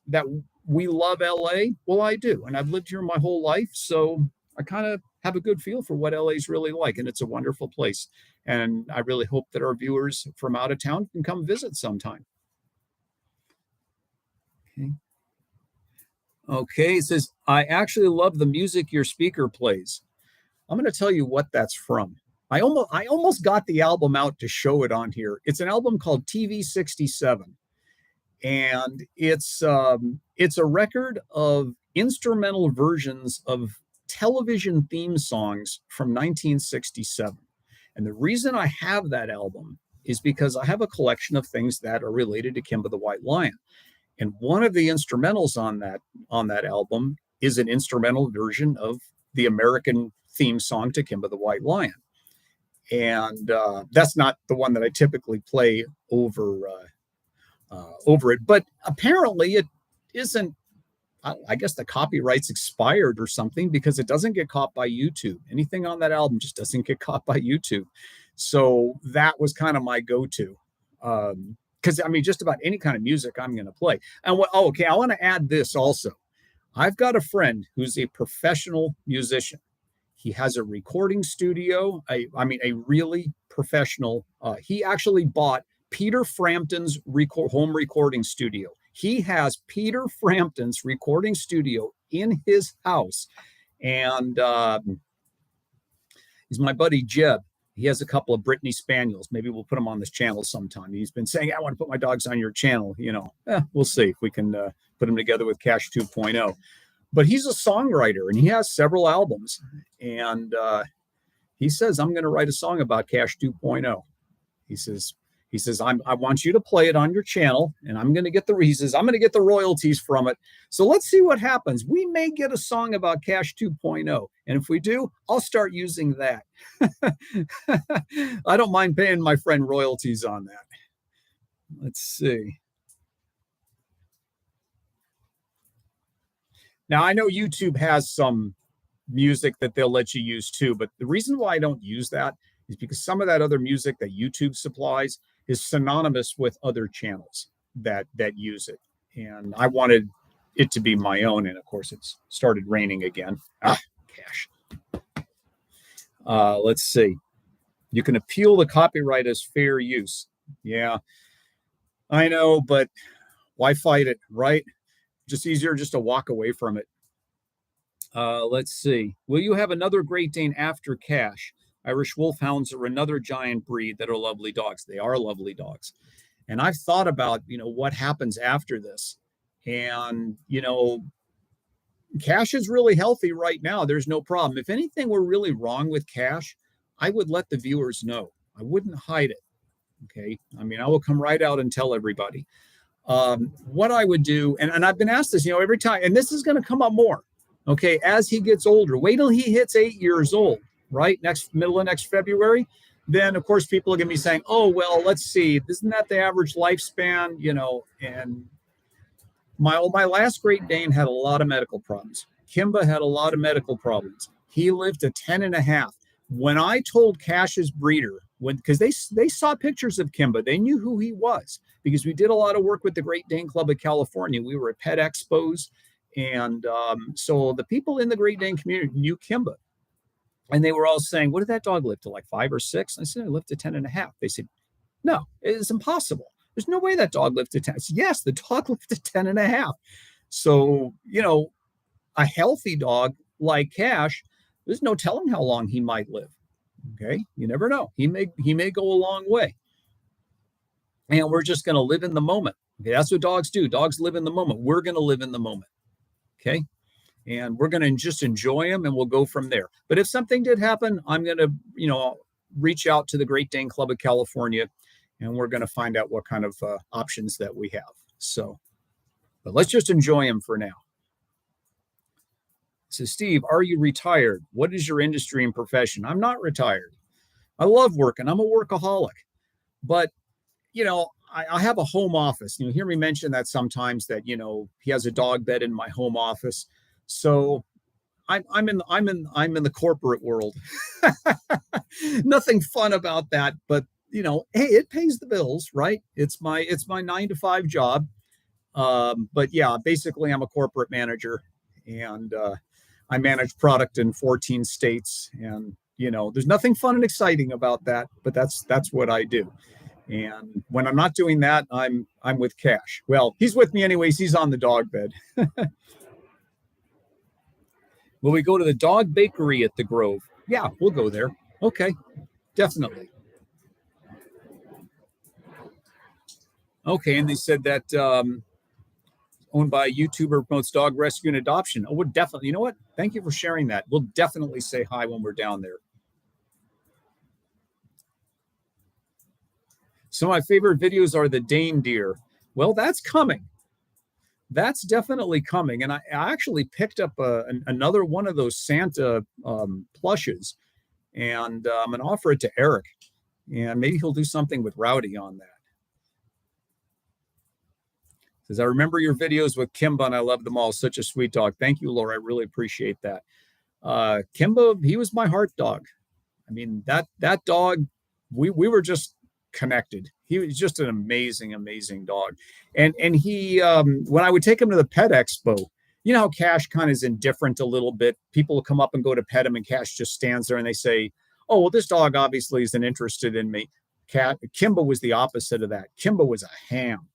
that we love LA, well, I do. And I've lived here my whole life. So I kind of have a good feel for what LA is really like. And it's a wonderful place. And I really hope that our viewers from out of town can come visit sometime. Okay. Okay. It says, I actually love the music your speaker plays. I'm going to tell you what that's from. I almost got the album out to show it on here. It's an album called TV 67. And it's a record of instrumental versions of television theme songs from 1967. And the reason I have that album is because I have a collection of things that are related to Kimba the White Lion. And one of the instrumentals on that album is an instrumental version of the American theme song to Kimba the White Lion. And that's not the one that I typically play over it. But apparently it isn't, I guess the copyright's expired or something because it doesn't get caught by YouTube. Anything on that album just doesn't get caught by YouTube. So that was kind of my go-to. Because, just about any kind of music I'm going to play. And okay, I want to add this also. I've got a friend who's a professional musician. He has a recording studio, a really professional. He actually bought Peter Frampton's home recording studio. He has Peter Frampton's recording studio in his house. And he's my buddy Jeb. He has a couple of Brittany Spaniels. Maybe we'll put them on this channel sometime. He's been saying, I want to put my dogs on your channel. We'll see if we can put them together with Cash 2.0. But he's a songwriter and he has several albums. And he says, I'm going to write a song about Cash 2.0. He says, I want you to play it on your channel and I'm going to get the royalties from it. So let's see what happens. We may get a song about Cash 2.0. And if we do, I'll start using that. I don't mind paying my friend royalties on that. Let's see. Now, I know YouTube has some music that they'll let you use too. But the reason why I don't use that is because some of that other music that YouTube supplies is synonymous with other channels that use it. And I wanted it to be my own. And of course, it's started raining again. Cash. Let's see. You can appeal the copyright as fair use. Yeah, I know, but why fight it, right? Just easier just to walk away from it. Let's see. Will you have another Great Dane after Cash? Irish Wolfhounds are another giant breed that are lovely dogs. They are lovely dogs. And I've thought about, what happens after this. And, Cash is really healthy right now. There's no problem. If anything were really wrong with Cash, I would let the viewers know. I wouldn't hide it. Okay. I mean, I will come right out and tell everybody. What I would do, and I've been asked this, every time, and this is going to come up more. Okay, as he gets older, wait till he hits 8 years old, right? Middle of next February. Then, of course, people are going to be saying, oh, well, let's see, isn't that the average lifespan? And my last Great Dane had a lot of medical problems. Kimba had a lot of medical problems. He lived to 10 and a half. When I told Cash's breeder, because they saw pictures of Kimba, they knew who he was because we did a lot of work with the Great Dane Club of California. We were at pet expos. And so the people in the Great Dane community knew Kimba. And they were all saying, what did that dog live to, like 5 or 6? I said, it lived to 10 and a half. They said, no, it's impossible. There's no way that dog lived to 10. I said, yes, the dog lived to 10 and a half. So, a healthy dog like Cash, there's no telling how long he might live. Okay, you never know. He may go a long way. And we're just going to live in the moment. Okay, that's what dogs do. Dogs live in the moment. We're going to live in the moment. Okay. And we're going to just enjoy them and we'll go from there. But if something did happen, I'm going to, reach out to the Great Dane Club of California and we're going to find out what kind of options that we have. So, but let's just enjoy them for now. So, Steve, are you retired? What is your industry and profession? I'm not retired. I love working. I'm a workaholic. But, I have a home office. You hear me mention that sometimes that, he has a dog bed in my home office. So I'm in the corporate world. Nothing fun about that, but hey, it pays the bills, right? It's my 9 to 5 job. But yeah, basically I'm a corporate manager and I manage product in 14 states and there's nothing fun and exciting about that, but that's what I do. And when I'm not doing that, I'm with Cash. Well, he's with me anyways. He's on the dog bed. Will we go to the dog bakery at the Grove? Yeah, we'll go there. Okay, definitely. Okay, and they said that owned by a YouTuber promotes dog rescue and adoption. Oh, we're definitely, you know what? Thank you for sharing that. We'll definitely say hi when we're down there. So my favorite videos are the Dane deer. Well, that's coming. That's definitely coming. And I actually picked up another one of those Santa plushes, and I'm going to offer it to Eric. And maybe he'll do something with Rowdy on that. Says, I remember your videos with Kimba, and I love them all. Such a sweet dog. Thank you, Laura. I really appreciate that. Kimba, he was my heart dog. I mean, that dog, we were just connected. He was just an amazing, amazing dog. And he, when I would take him to the pet expo, how Cash kind of is indifferent a little bit. People will come up and go to pet him and Cash just stands there and they say, oh, well, this dog obviously isn't interested in me. Kimba was the opposite of that. Kimba was a ham.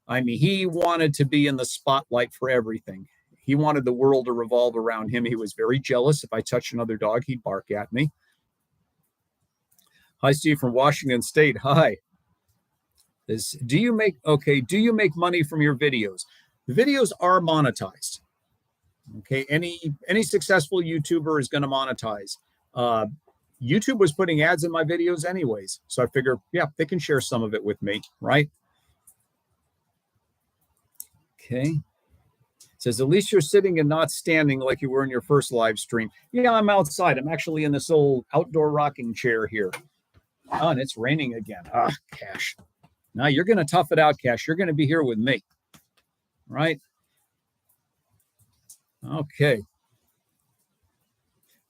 I mean, he wanted to be in the spotlight for everything. He wanted the world to revolve around him. He was very jealous. If I touched another dog, he'd bark at me. Hi, Steve from Washington State. Hi. Do you make money from your videos? The videos are monetized. Okay, any successful YouTuber is going to monetize. YouTube was putting ads in my videos anyways, so I figure, yeah, they can share some of it with me, right? Okay. It says, at least you're sitting and not standing like you were in your first live stream. Yeah, I'm outside. I'm actually in this old outdoor rocking chair here. Oh, and it's raining again. Cash. Now you're going to tough it out, Cash. You're going to be here with me. Right? Okay.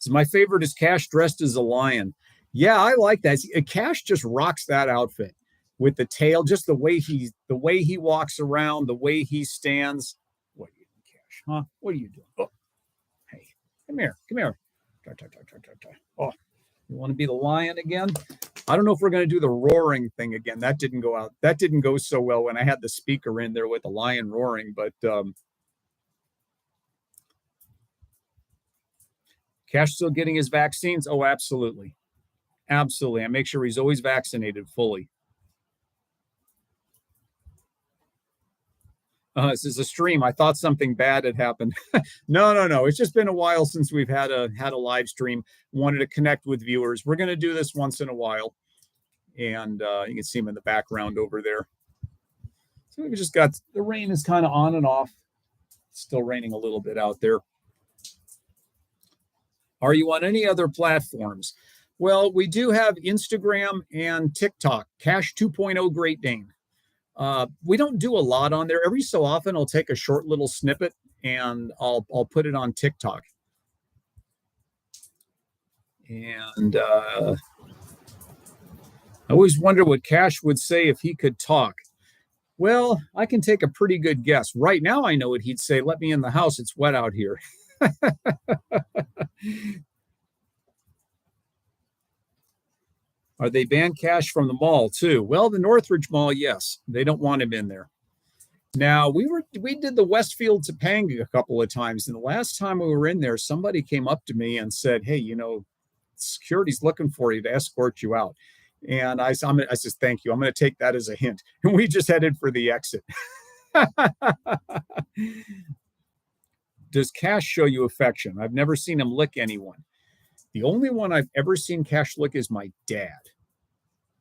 So my favorite is Cash dressed as a lion. Yeah, I like that. Cash just rocks that outfit with the tail, just the way he walks around, the way he stands. What are you doing, Cash? Huh? What are you doing? Oh, hey, come here, come here. Oh, you want to be the lion again? I don't know if we're going to do the roaring thing again. That didn't go out. That didn't go so well when I had the speaker in there with the lion roaring, but Cash still getting his vaccines? Oh, absolutely. Absolutely. I make sure he's always vaccinated fully. This is a stream. I thought something bad had happened. No. It's just been a while since we've had a live stream. Wanted to connect with viewers. We're going to do this once in a while, and you can see him in the background over there. So we've just got the rain is kind of on and off. It's still raining a little bit out there. Are you on any other platforms? Well, we do have Instagram and TikTok. Cash 2.0 Great Dane. We don't do a lot on there. Every so often, I'll take a short little snippet and I'll put it on TikTok. And I always wonder what Cash would say if he could talk. Well, I can take a pretty good guess. Right now, I know what he'd say. Let me in the house. It's wet out here. Are they banned Cash from the mall too? Well, the Northridge Mall, yes. They don't want him in there. Now, we did the Westfield Topanga a couple of times, and the last time we were in there, somebody came up to me and said, hey, security's looking for you to escort you out. And I said, thank you. I'm going to take that as a hint. And we just headed for the exit. Does Cash show you affection? I've never seen him lick anyone. The only one I've ever seen Cash lick is my dad.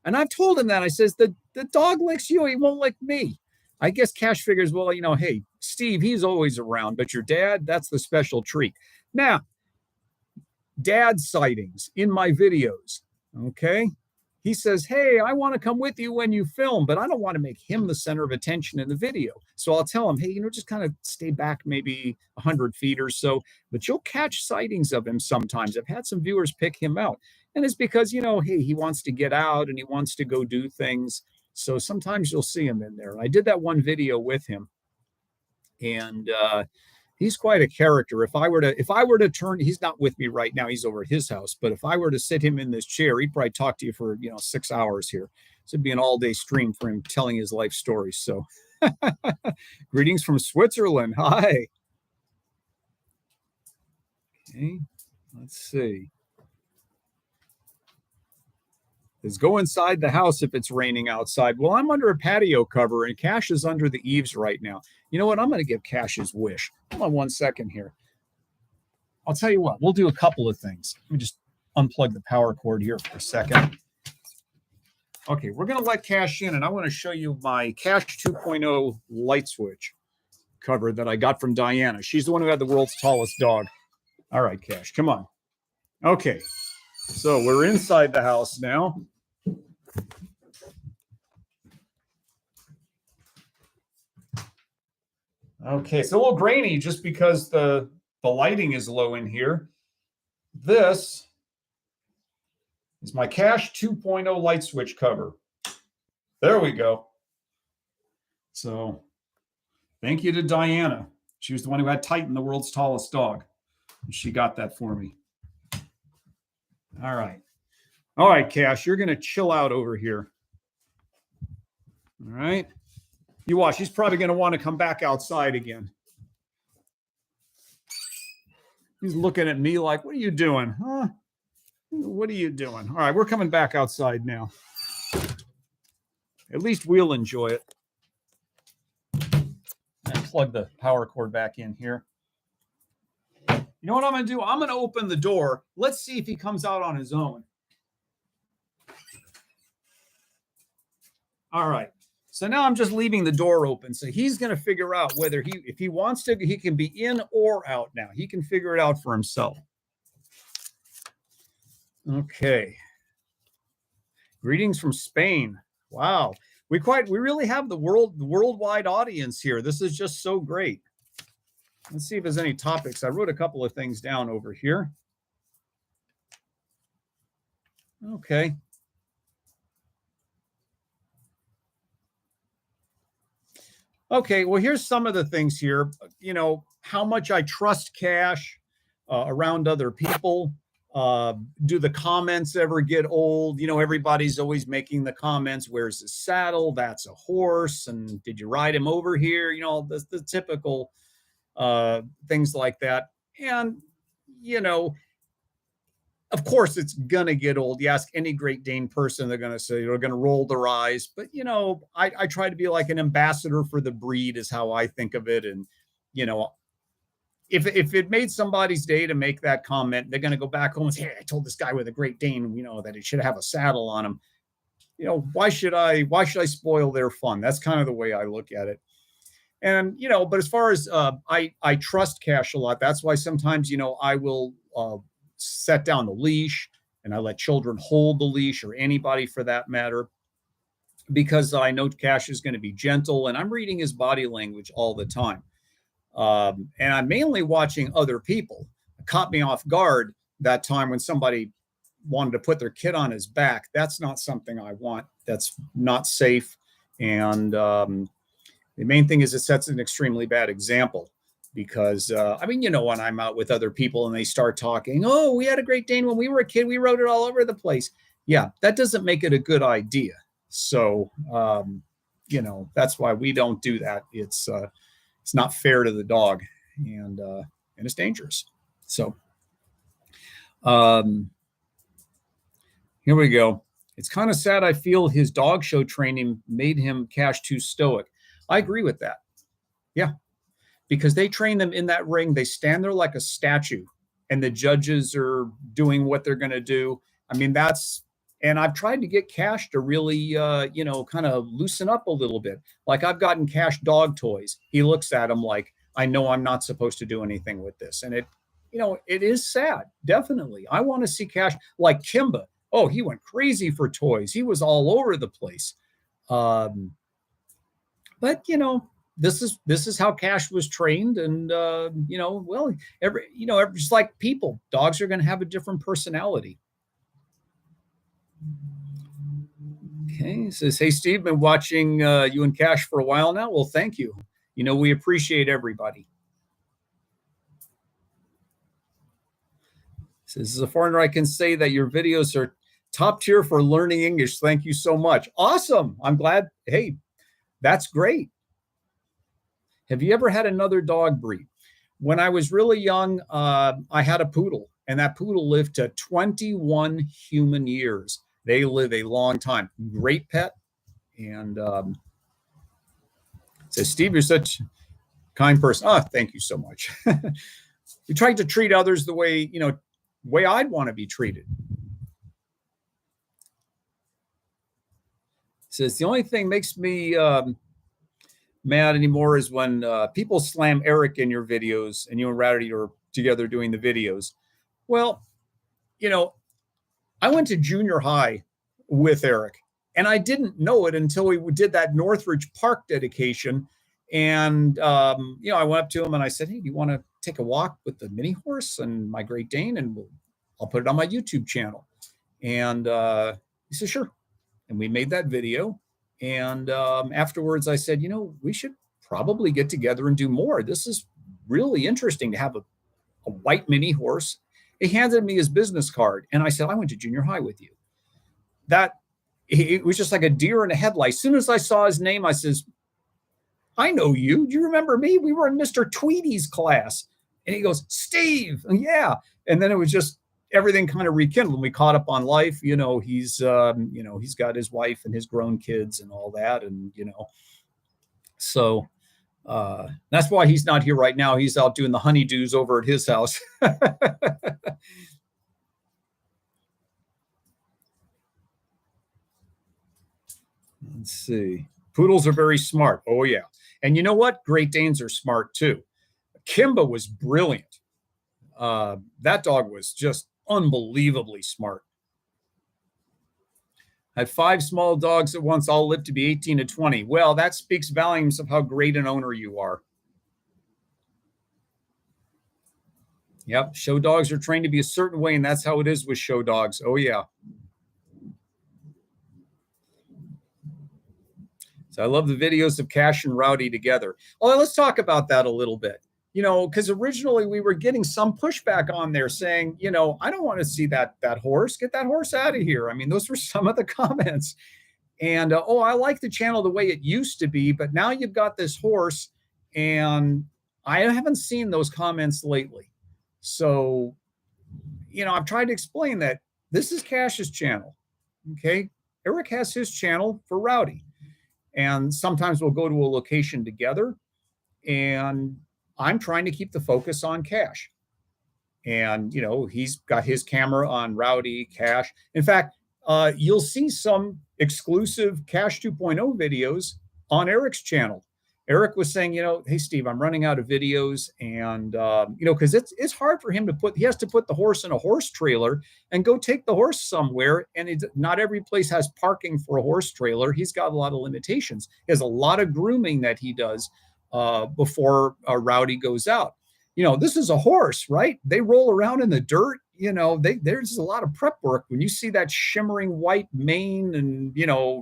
And I've told him that. I says, the dog licks you, he won't lick me. I guess Cash figures, well, hey, Steve, he's always around, but your dad, that's the special treat. Now, dad sightings in my videos, okay? He says, hey, I want to come with you when you film, but I don't want to make him the center of attention in the video. So I'll tell him, hey, just kind of stay back maybe 100 feet or so, but you'll catch sightings of him sometimes. I've had some viewers pick him out. And it's because, hey, he wants to get out and he wants to go do things. So sometimes you'll see him in there. I did that one video with him. And he's quite a character. If I were to turn, he's not with me right now. He's over at his house. But if I were to sit him in this chair, he'd probably talk to you for 6 hours here. So it'd be an all-day stream for him telling his life story. So, greetings from Switzerland. Hi. Okay, let's see. Is go inside the house if it's raining outside. Well, I'm under a patio cover and Cash is under the eaves right now. You know what? I'm going to give Cash his wish. Hold on 1 second here. I'll tell you what, we'll do a couple of things. Let me just unplug the power cord here for a second. Okay, we're going to let Cash in, and I want to show you my Cash 2.0 light switch cover that I got from Diana. She's the one who had the world's tallest dog. All right, Cash, come on. Okay, so we're inside the house now. Okay, it's a little grainy just because the lighting is low in here. This is my Cash 2.0 light switch cover. There we go. So thank you to Diana. She was the one who had Titan, the world's tallest dog. And she got that for me. All right. All right, Cash, you're going to chill out over here. All right. You watch. He's probably going to want to come back outside again. He's looking at me like, what are you doing? Huh? What are you doing? All right, we're coming back outside now. At least we'll enjoy it. And plug the power cord back in here. You know what I'm going to do? I'm going to open the door. Let's see if he comes out on his own. All right. So now I'm just leaving the door open. So he's going to figure out whether if he wants to, he can be in or out now. He can figure it out for himself. Okay. Greetings from Spain. Wow. We really have the worldwide audience here. This is just so great. Let's see if there's any topics. I wrote a couple of things down over here. Okay. Okay, well, here's some of the things here. How much I trust Cash around other people. Uh, do the comments ever get old? Everybody's always making the comments, where's the saddle? That's a horse. And did you ride him over here? The typical things like that. And, you know, of course, it's going to get old. You ask any Great Dane person, they're going to say, they're going to roll their eyes. But, I try to be like an ambassador for the breed, is how I think of it. And, you know, if it made somebody's day to make that comment, they're going to go back home and say, hey, I told this guy with a Great Dane, that he should have a saddle on him. Why should I spoil their fun? That's kind of the way I look at it. And, but as far as I trust Cash a lot. That's why sometimes, I will set down the leash and I let children hold the leash, or anybody for that matter, because I know Cash is going to be gentle and I'm reading his body language all the time. And I'm mainly watching other people. It caught me off guard that time when somebody wanted to put their kid on his back. That's not something I want. That's not safe. And the main thing is it sets an extremely bad example. Because, when I'm out with other people and they start talking, oh, we had a Great Dane when we were a kid, we rode it all over the place. Yeah, that doesn't make it a good idea. So, that's why we don't do that. It's not fair to the dog, and it's dangerous. So, here we go. It's kind of sad. I feel his dog show training made him Cash too stoic. I agree with that. Yeah. Because they train them in that ring. They stand there like a statue and the judges are doing what they're going to do. And I've tried to get Cash to really, kind of loosen up a little bit. Like I've gotten Cash dog toys. He looks at them like, I know I'm not supposed to do anything with this. And it is sad. Definitely. I want to see Cash like Kimba. Oh, he went crazy for toys. He was all over the place. But, this is how Cash was trained. And, just like people, dogs are going to have a different personality. Okay. It says, hey, Steve, been watching you and Cash for a while now. Well, thank you. We appreciate everybody. It says, as a foreigner, I can say that your videos are top tier for learning English. Thank you so much. Awesome. I'm glad. Hey, that's great. Have you ever had another dog breed? When I was really young, I had a poodle, and that poodle lived to 21 human years. They live a long time. Great pet. And says, Steve, you're such a kind person. Oh, thank you so much. We try to treat others the way, way I'd want to be treated. Says, the only thing makes me mad anymore is when people slam Eric in your videos and you and Rowdy are together doing the videos. Well, I went to junior high with Eric, and I didn't know it until we did that Northridge Park dedication. And, I went up to him and I said, hey, do you want to take a walk with the mini horse and my Great Dane? And I'll put it on my YouTube channel. And he said, sure. And we made that video. And afterwards I said, we should probably get together and do more. This is really interesting to have a white mini horse. He handed me his business card. And I said, I went to junior high with you. It was just like a deer in a headlight. As soon as I saw his name, I says, I know you. Do you remember me? We were in Mr. Tweedy's class. And he goes, Steve. And yeah. And then it was just everything kind of rekindled. We caught up on life. He's got his wife and his grown kids and all that. And, so that's why he's not here right now. He's out doing the honeydews over at his house. Let's see. Poodles are very smart. Oh, yeah. And you know what? Great Danes are smart, too. Kimba was brilliant. That dog was just unbelievably smart. I had 5 small dogs at once, all lived to be 18 to 20. Well, that speaks volumes of how great an owner you are. Yep. Show dogs are trained to be a certain way, and that's how it is with show dogs. Oh, yeah. So I love the videos of Cash and Rowdy together. Oh, let's talk about that a little bit. Because originally we were getting some pushback on there saying, I don't want to see that horse. Get that horse out of here. I mean, those were some of the comments. And I like the channel the way it used to be, but now you've got this horse, and I haven't seen those comments lately. So, I've tried to explain that this is Cash's channel. Okay, Eric has his channel for Rowdy, and sometimes we'll go to a location together, and I'm trying to keep the focus on Cash. And, he's got his camera on Rowdy, Cash. In fact, you'll see some exclusive Cash 2.0 videos on Eric's channel. Eric was saying, hey, Steve, I'm running out of videos. And, because it's hard for him he has to put the horse in a horse trailer and go take the horse somewhere. And not every place has parking for a horse trailer. He's got a lot of limitations. He has a lot of grooming that he does before Rowdy goes out. This is a horse, right? They roll around in the dirt. There's a lot of prep work. When you see that shimmering white mane and,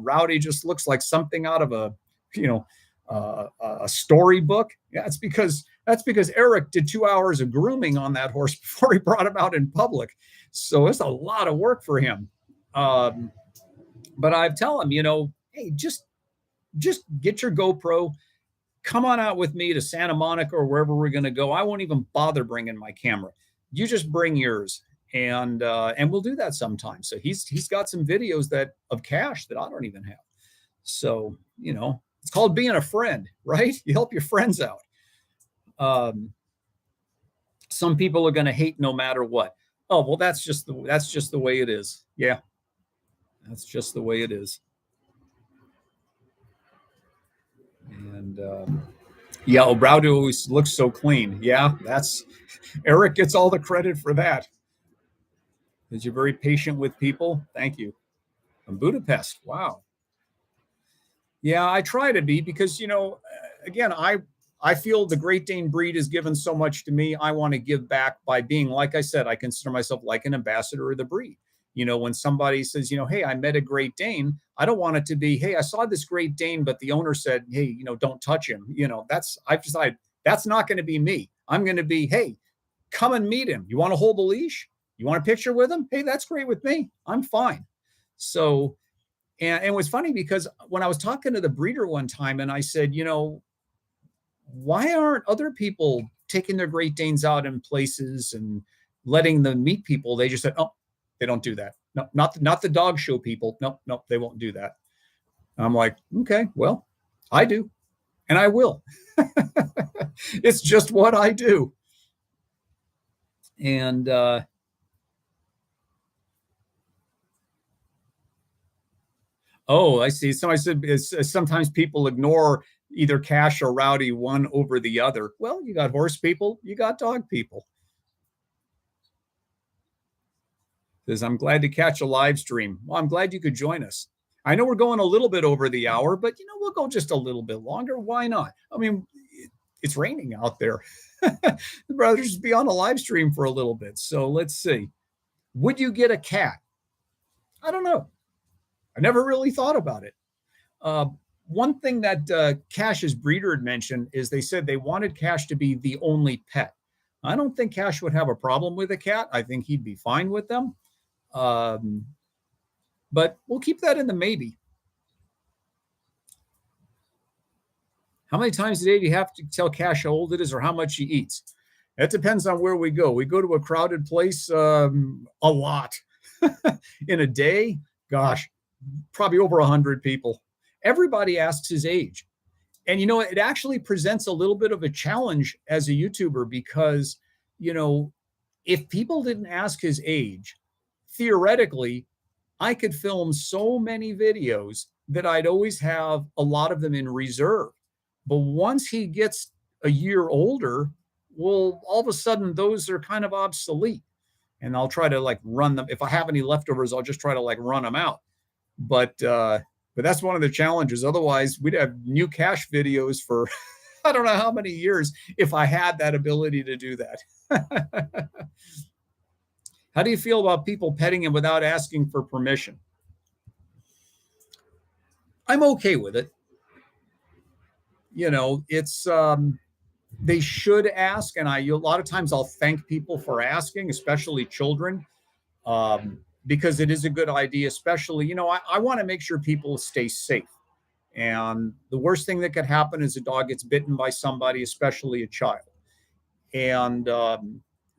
Rowdy just looks like something out of a storybook. Yeah, that's because Eric did 2 hours of grooming on that horse before he brought him out in public. So it's a lot of work for him. But I tell him, hey, just get your GoPro, come on out with me to Santa Monica or wherever we're going to go. I won't even bother bringing my camera. You just bring yours, and we'll do that sometime. So he's got some videos of Cash that I don't even have. So, it's called being a friend, right? You help your friends out. Some people are going to hate no matter what. Oh, well, that's just the way it is. Yeah. That's just the way it is. And Rowdy always looks so clean. Yeah, Eric gets all the credit for that. Because you're very patient with people. Thank you. From Budapest. Wow. Yeah, I try to be because, again, I feel the Great Dane breed has given so much to me. I want to give back by being, like I said, I consider myself like an ambassador of the breed. When somebody says, hey, I met a Great Dane, I don't want it to be, hey, I saw this Great Dane, but the owner said, hey, don't touch him. I've decided that's not going to be me. I'm going to be, hey, come and meet him. You want to hold the leash? You want a picture with him? Hey, that's great with me. I'm fine. So, and it was funny because when I was talking to the breeder one time and I said, why aren't other people taking their Great Danes out in places and letting them meet people? They just said, oh, they don't do that. No, not the dog show people. No, they won't do that. I'm like, okay, well, I do. And I will. It's just what I do. And I see. Somebody said sometimes people ignore either Cash or Rowdy one over the other. Well, you got horse people, you got dog people. Says, I'm glad to catch a live stream. Well, I'm glad you could join us. I know we're going a little bit over the hour, but we'll go just a little bit longer. Why not? I mean, it's raining out there. I'd rather just be on a live stream for a little bit. So let's see. Would you get a cat? I don't know. I never really thought about it. One thing that Cash's breeder had mentioned is they said they wanted Cash to be the only pet. I don't think Cash would have a problem with a cat. I think he'd be fine with them. But we'll keep that in the maybe. How many times a day do you have to tell Cash how old it is or how much he eats? That depends on where we go. We go to a crowded place a lot. In a day, gosh, probably over 100 people. Everybody asks his age. And, it actually presents a little bit of a challenge as a YouTuber because, if people didn't ask his age, theoretically, I could film so many videos that I'd always have a lot of them in reserve. But once he gets a year older, well, all of a sudden those are kind of obsolete. And I'll try to run them. If I have any leftovers, I'll just try to run them out. But that's one of the challenges. Otherwise, we'd have new Cash videos for I don't know how many years if I had that ability to do that. How do you feel about people petting him without asking for permission? I'm okay with it. you know, it's they should ask, and a lot of times I'll thank people for asking, especially children, because it is a good idea. Especially, you know, I want to make sure people stay safe. And the worst thing that could happen is a dog gets bitten by somebody, especially a child. And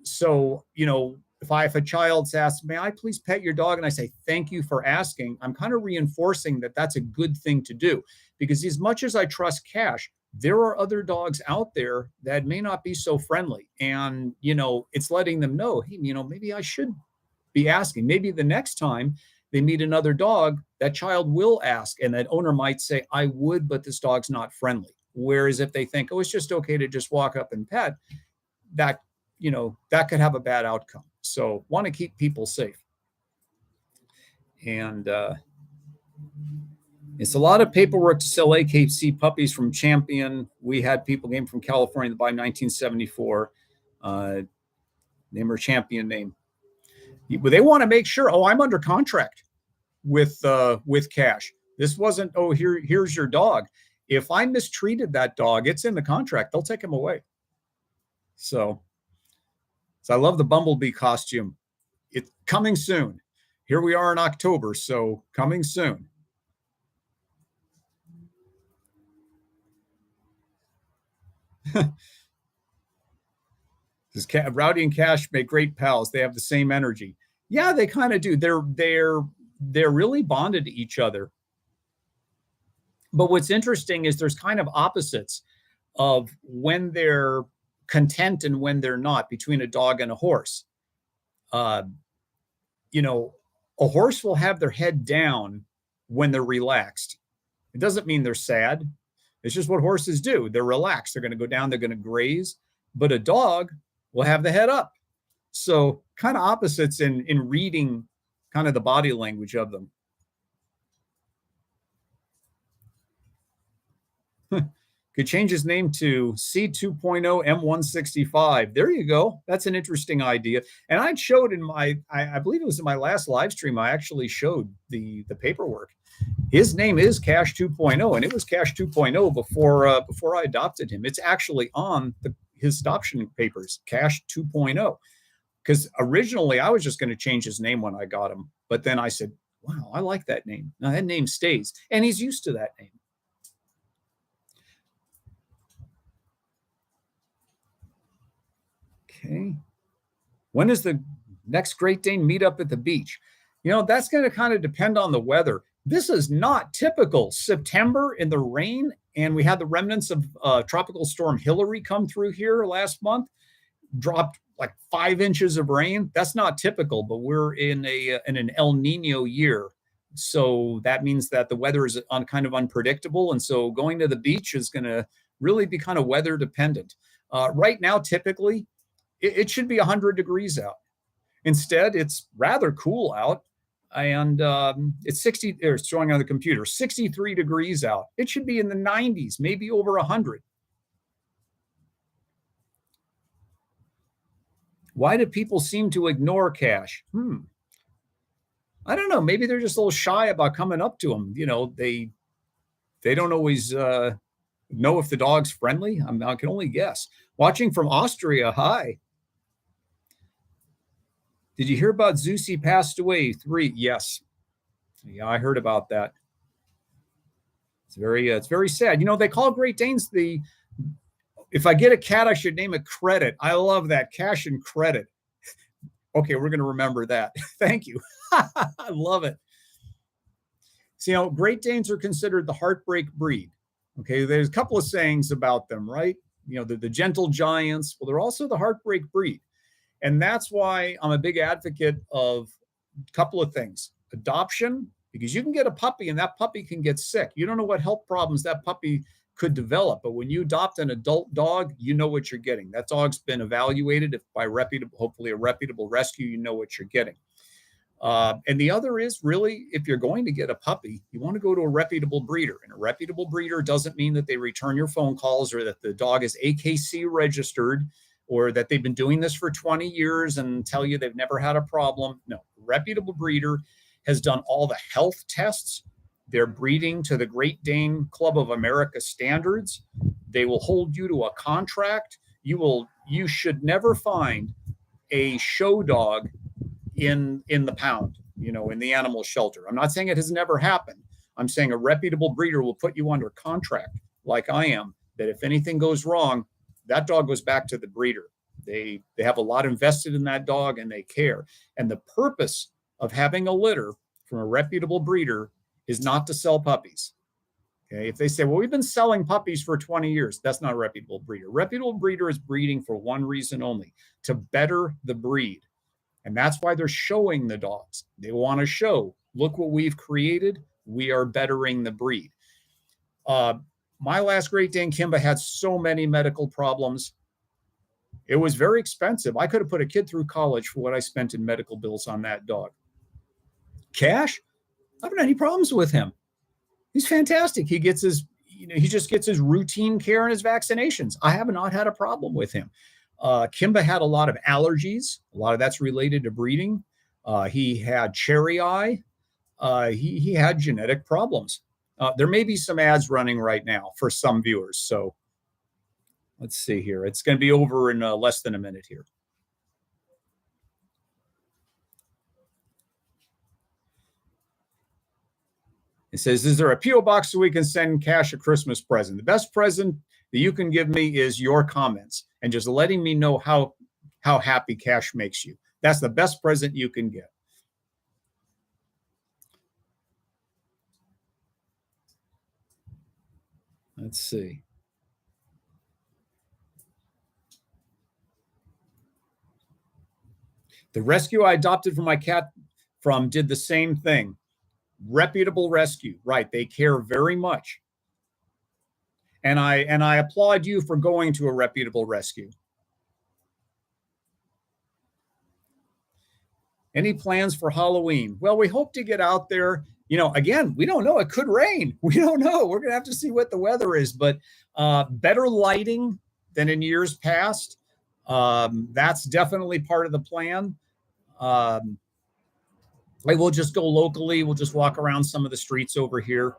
so, you know, if a child's asked, may I please pet your dog? And I say, thank you for asking, I'm kind of reinforcing that that's a good thing to do. Because as much as I trust Cash, there are other dogs out there that may not be so friendly. And, you know, it's letting them know, hey, you know, maybe I should be asking. Maybe the next time they meet another dog, that child will ask. And that owner might say, I would, but this dog's not friendly. Whereas if they think, oh, it's just okay to just walk up and pet, that, you know, that could have a bad outcome. So want to keep people safe. And it's a lot of paperwork to sell AKC puppies from Champion. We had people came from California to buy 1974. Name or Champion name. But they want to make sure, oh, I'm under contract with Cash. This wasn't, oh, here's your dog. If I mistreated that dog, it's in the contract. They'll take him away. So I love the Bumblebee costume. It's coming soon. Here we are in October, so coming soon. Rowdy and Cash make great pals. They have the same energy. Yeah, they kind of do. They're really bonded to each other. But what's interesting is there's kind of opposites of when they're content and when they're not between a dog and a horse. You know, a horse will have their head down when they're relaxed. It doesn't mean they're sad. It's just what horses do. They're relaxed. They're going to go down. They're going to graze. But a dog will have the head up. So kind of opposites in reading kind of the body language of them. Could change his name to C2.0 M165. There you go. That's an interesting idea. And I showed in my, I believe it was in my last live stream, I actually showed the paperwork. His name is Cash 2.0, and it was Cash 2.0 before I adopted him. It's actually on his adoption papers, Cash 2.0. Because originally I was just going to change his name when I got him. But then I said, wow, I like that name. Now that name stays. And he's used to that name. Okay. When is the next Great Dane meetup at the beach? You know, that's going to kind of depend on the weather. This is not typical. September in the rain, and we had the remnants of Tropical Storm Hillary come through here last month, dropped like 5 inches of rain. That's not typical, but we're in an El Nino year. So that means that the weather is kind of unpredictable. And so going to the beach is going to really be kind of weather dependent. Right now, typically, it should be 100 degrees out. Instead, it's rather cool out. And it's 60, it's showing on the computer, 63 degrees out. It should be in the 90s, maybe over 100. Why do people seem to ignore Cash? I don't know. Maybe they're just a little shy about coming up to him. You know, they don't always know if the dog's friendly. I can only guess. Watching from Austria, hi. Did you hear about Zeusy passed away? 3, yes. Yeah, I heard about that. It's very sad. You know, they call Great Danes if I get a cat, I should name it Credit. I love that, Cash and Credit. Okay, we're going to remember that. Thank you. I love it. So, you know, Great Danes are considered the heartbreak breed. Okay, there's a couple of sayings about them, right? You know, the gentle giants. Well, they're also the heartbreak breed. And that's why I'm a big advocate of a couple of things. Adoption, because you can get a puppy and that puppy can get sick. You don't know what health problems that puppy could develop. But when you adopt an adult dog, you know what you're getting. That dog's been evaluated by hopefully a reputable rescue. You know what you're getting. And the other is really, if you're going to get a puppy, you want to go to a reputable breeder. And a reputable breeder doesn't mean that they return your phone calls or that the dog is AKC registered or that they've been doing this for 20 years and tell you they've never had a problem. No, a reputable breeder has done all the health tests. They're breeding to the Great Dane Club of America standards. They will hold you to a contract. You should never find a show dog in the pound, in the animal shelter. I'm not saying it has never happened. I'm saying a reputable breeder will put you under contract, like I am, that if anything goes wrong, that dog goes back to the breeder. They have a lot invested in that dog and they care. And the purpose of having a litter from a reputable breeder is not to sell puppies. Okay. If they say, well, we've been selling puppies for 20 years, that's not a reputable breeder. Reputable breeder is breeding for one reason only, to better the breed. And that's why they're showing the dogs. They want to show, look what we've created. We are bettering the breed. My last Great Dane, Kimba, had so many medical problems. It was very expensive. I could have put a kid through college for what I spent in medical bills on that dog. Cash, I haven't had any problems with him. He's fantastic. He gets he just gets his routine care and his vaccinations. I have not had a problem with him. Kimba had a lot of allergies. A lot of that's related to breeding. He had cherry eye. He had genetic problems. There may be some ads running right now for some viewers. So let's see here. It's going to be over in less than a minute here. It says, is there a P.O. box so we can send Cash a Christmas present? The best present that you can give me is your comments and just letting me know how happy Cash makes you. That's the best present you can get. Let's see. The rescue I adopted from my cat from did the same thing. Reputable rescue, right? They care very much. And I applaud you for going to a reputable rescue. Any plans for Halloween? Well, we hope to get out there. Again, we don't know. It could rain. We don't know. We're going to have to see what the weather is, but better lighting than in years past. That's definitely part of the plan. We'll just go locally. We'll just walk around some of the streets over here.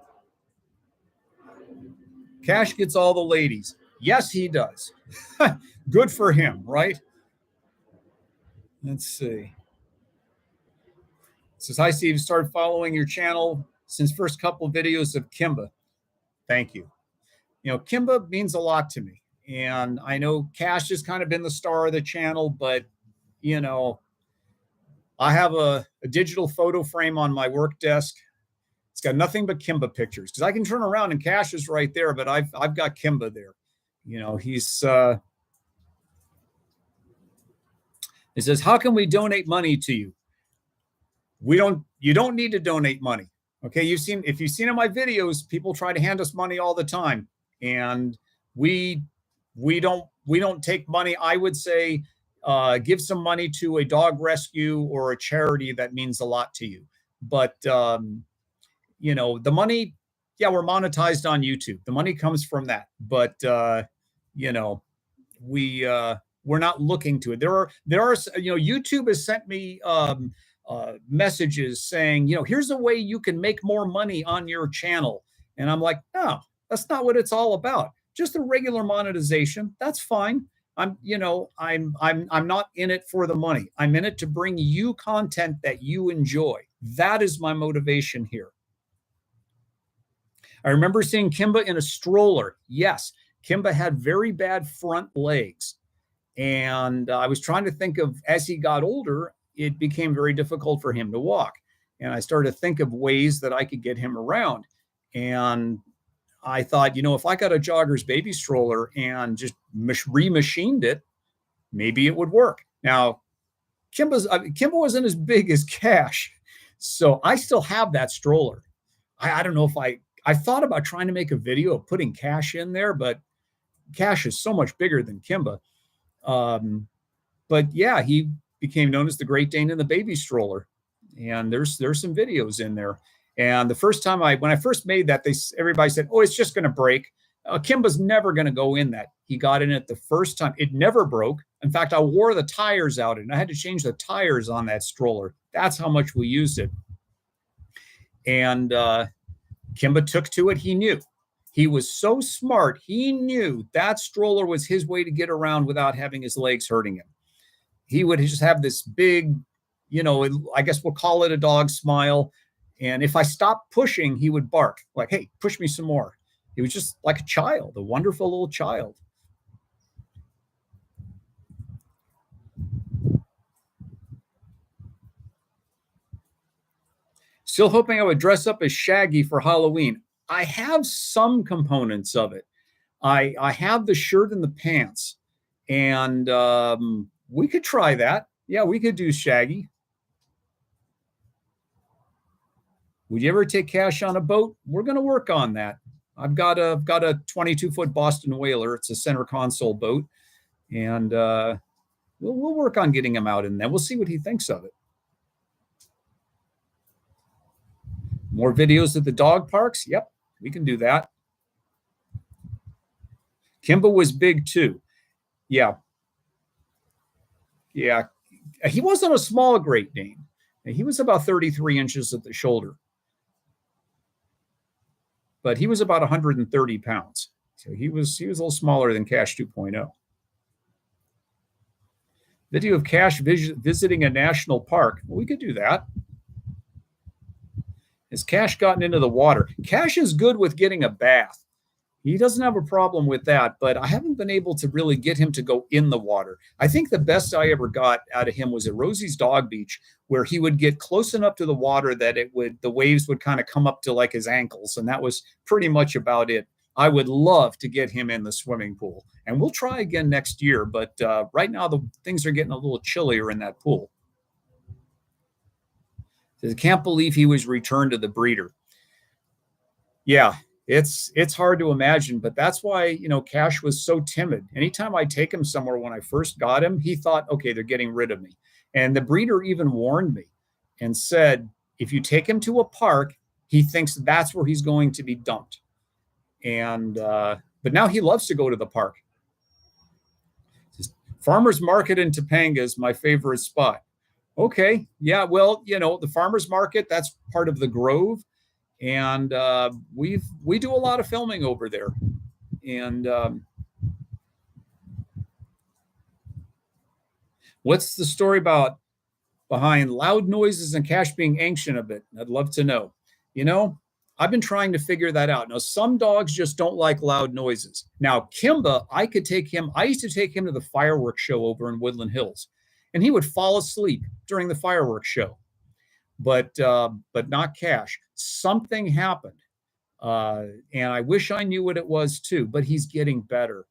Cash gets all the ladies. Yes, he does. Good for him, right? Let's see. It says, hi, Steve. Started following your channel since first couple of videos of Kimba. Thank you. Kimba means a lot to me. And I know Cash has kind of been the star of the channel, but, I have a digital photo frame on my work desk. It's got nothing but Kimba pictures because I can turn around and Cash is right there, but I've got Kimba there. He's it says, how can we donate money to you? You don't need to donate money. Okay. If you've seen in my videos, people try to hand us money all the time. And we don't take money. I would say, give some money to a dog rescue or a charity that means a lot to you. But, the money, yeah, we're monetized on YouTube. The money comes from that. But, we're not looking to it. There are, YouTube has sent me messages saying, here's a way you can make more money on your channel. And I'm like, no, that's not what it's all about. Just a regular monetization. That's fine. I'm not in it for the money. I'm in it to bring you content that you enjoy. That is my motivation here. I remember seeing Kimba in a stroller. Yes, Kimba had very bad front legs. And I was trying to think of, as he got older, it became very difficult for him to walk. And I started to think of ways that I could get him around. And I thought, if I got a jogger's baby stroller and just remachined it, maybe it would work. Now, Kimba wasn't as big as Cash, so I still have that stroller. I don't know if I thought about trying to make a video of putting Cash in there, but Cash is so much bigger than Kimba. But yeah, he became known as the Great Dane in the baby stroller, and there's some videos in there. And the first time when I first made that, everybody said, oh, it's just going to break. Kimba's never going to go in that. He got in it the first time. It never broke. In fact, I wore the tires out and I had to change the tires on that stroller. That's how much we used it. And Kimba took to it. He knew. He was so smart. He knew that stroller was his way to get around without having his legs hurting him. He would just have this big, I guess we'll call it a dog smile. And if I stopped pushing, he would bark like, hey, push me some more. He was just like a child, a wonderful little child. Still hoping I would dress up as Shaggy for Halloween. I have some components of it. I have the shirt and the pants, and we could try that. Yeah, we could do Shaggy. Would you ever take Cash on a boat? We're going to work on that. I've got a 22-foot Boston Whaler. It's a center console boat, and we'll work on getting him out in there. We'll see what he thinks of it. More videos at the dog parks? Yep, we can do that. Kimba was big too. Yeah. Yeah. He wasn't a small Great Dane. He was about 33 inches at the shoulder. But he was about 130 pounds. So he was a little smaller than Cash 2.0. Video of Cash visiting a national park. Well, we could do that. Has Cash gotten into the water? Cash is good with getting a bath. He doesn't have a problem with that, but I haven't been able to really get him to go in the water. I think the best I ever got out of him was at Rosie's Dog Beach, where he would get close enough to the water that the waves would kind of come up to like his ankles, and that was pretty much about it. I would love to get him in the swimming pool, and we'll try again next year, but right now the things are getting a little chillier in that pool. I can't believe he was returned to the breeder. Yeah, it's hard to imagine, but that's why, Cash was so timid. Anytime I take him somewhere, when I first got him, he thought, okay, they're getting rid of me. And the breeder even warned me and said, if you take him to a park, he thinks that's where he's going to be dumped. And but now he loves to go to the park. Farmers Market in Topanga is my favorite spot. Okay, yeah, well, the farmers market, that's part of the Grove, and we do a lot of filming over there. And what's the story behind loud noises and Cash being anxious a bit? I'd love to know. I've been trying to figure that out. Now, some dogs just don't like loud noises. Now, Kimba, I used to take him to the fireworks show over in Woodland Hills, and he would fall asleep during the fireworks show. But not Cash. Something happened, and I wish I knew what it was too. But he's getting better.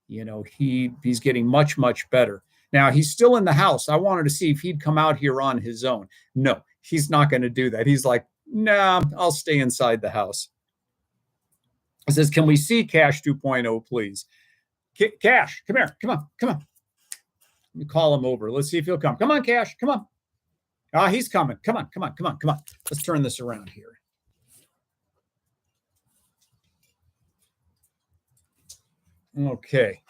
He's getting much, much better. Now he's still in the house. I wanted to see if he'd come out here on his own. No, he's not going to do that. He's like, nah, I'll stay inside the house. He says, can we see Cash 2.0, please? Cash, come here. Come on. Let me call him over. Let's see if he'll come. Come on, Cash. Come on. He's coming. Come on. Let's turn this around here. Okay.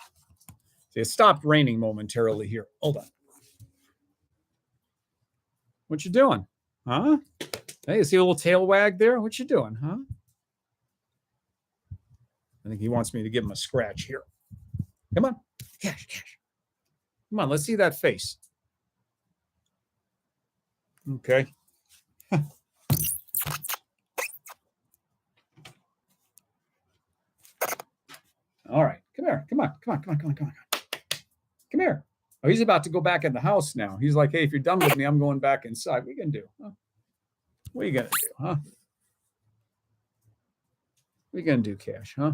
So it stopped raining momentarily here. Hold on. What you doing? Huh? Hey, you see a little tail wag there? What you doing, huh? I think he wants me to give him a scratch here. Come on. Cash. Come on, let's see that face. Okay. All right. Come here. Come on. Come here. Oh, he's about to go back in the house now. He's like, hey, if you're done with me, I'm going back inside. What are you going to do? Huh? What are you going to do, huh? What are you going to do, Cash, huh?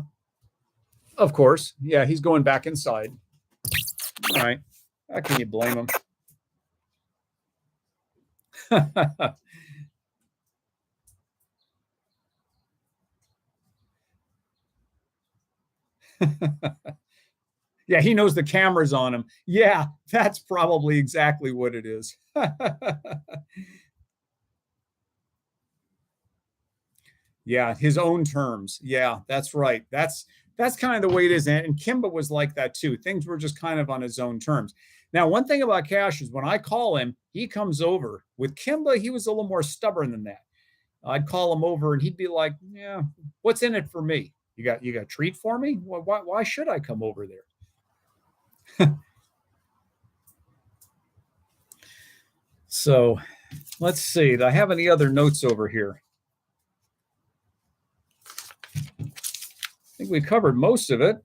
Of course. Yeah, he's going back inside. All right. How can you blame him? Yeah, he knows the camera's on him. Yeah, that's probably exactly what it is. Yeah, his own terms. Yeah, that's right. That's kind of the way it is. And Kimba was like that too. Things were just kind of on his own terms. Now, one thing about Cash is when I call him, he comes over. With Kimba, he was a little more stubborn than that. I'd call him over and he'd be like, yeah, what's in it for me? You got a treat for me? Why should I come over there? So let's see. Do I have any other notes over here? I think we covered most of it.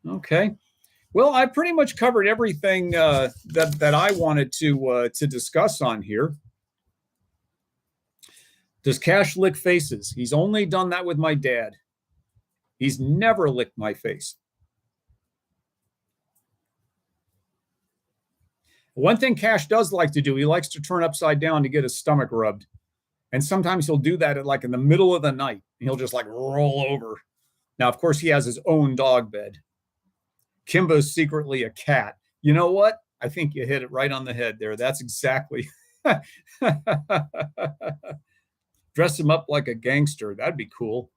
Okay. Well, I pretty much covered everything that I wanted to discuss on here. Does Cash lick faces? He's only done that with my dad. He's never licked my face. One thing Cash does like to do, he likes to turn upside down to get his stomach rubbed. And sometimes he'll do that at like in the middle of the night. And he'll just like roll over. Now, of course, he has his own dog bed. Kimba's secretly a cat. You know what? I think you hit it right on the head there. That's exactly. Dress him up like a gangster. That'd be cool.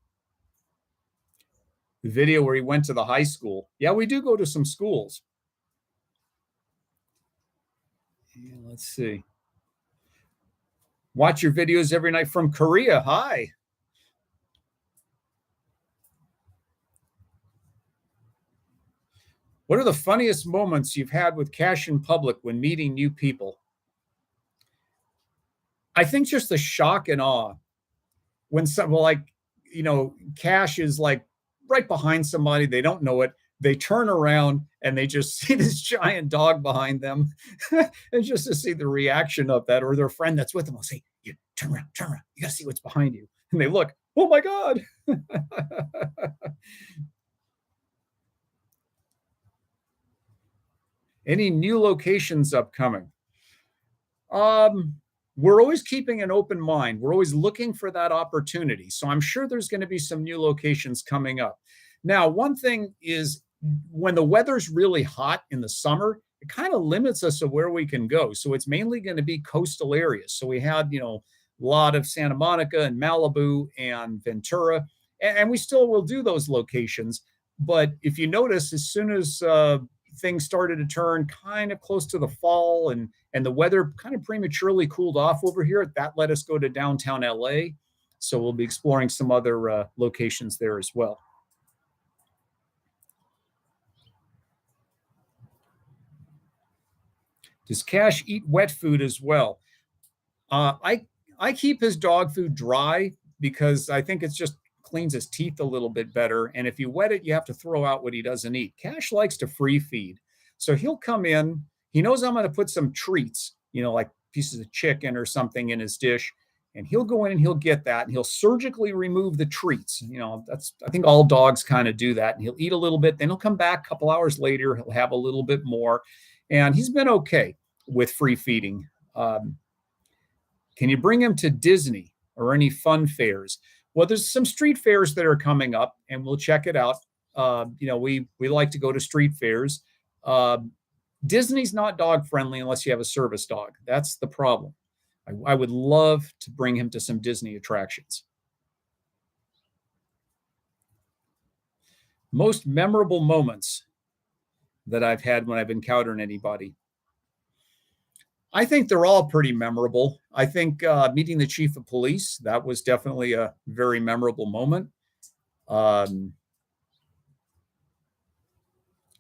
The video where he went to the high school. Yeah, we do go to some schools. Yeah, let's see. Watch your videos every night from Korea. Hi. What are the funniest moments you've had with Cash in public when meeting new people? I think just the shock and awe when someone like, Cash is like right behind somebody, they don't know it. They turn around and they just see this giant dog behind them. And just to see the reaction of that, or their friend that's with them will say, "You turn around. You got to see what's behind you." And they look, "Oh my God." Any new locations upcoming? We're always keeping an open mind. We're always looking for that opportunity. So I'm sure there's going to be some new locations coming up. Now, one thing is when the weather's really hot in the summer, it kind of limits us of where we can go. So it's mainly going to be coastal areas. So we had, a lot of Santa Monica and Malibu and Ventura, and we still will do those locations. But if you notice, as soon as things started to turn kind of close to the fall and the weather kind of prematurely cooled off over here, that let us go to downtown LA. So we'll be exploring some other locations there as well. Does Cash eat wet food as well? I keep his dog food dry because I think it's just cleans his teeth a little bit better. And if you wet it, you have to throw out what he doesn't eat. Cash likes to free feed. So he'll come in, he knows I'm going to put some treats, like pieces of chicken or something in his dish. And he'll go in and he'll get that and he'll surgically remove the treats. I think all dogs kind of do that. And he'll eat a little bit, then he'll come back a couple hours later, he'll have a little bit more. And he's been okay with free feeding. Can you bring him to Disney or any fun fairs? Well, there's some street fairs that are coming up, and we'll check it out. We like to go to street fairs. Disney's not dog friendly unless you have a service dog. That's the problem. I would love to bring him to some Disney attractions. Most memorable moments that I've had when I've encountered anybody. I think they're all pretty memorable. I think meeting the chief of police, that was definitely a very memorable moment.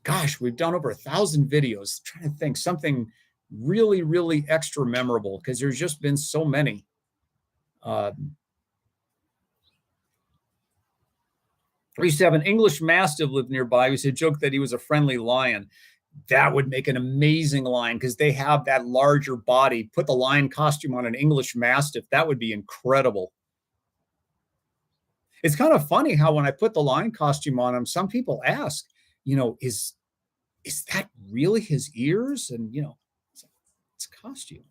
Gosh, we've done over 1,000 videos. I'm trying to think something really, really extra memorable because there's just been so many. We used to have an English Mastiff live nearby. We used to joke that he was a friendly lion. That would make an amazing lion because they have that larger body. Put the lion costume on an English Mastiff. That would be incredible. It's kind of funny how when I put the lion costume on him, some people ask, is that really his ears? And, it's a costume.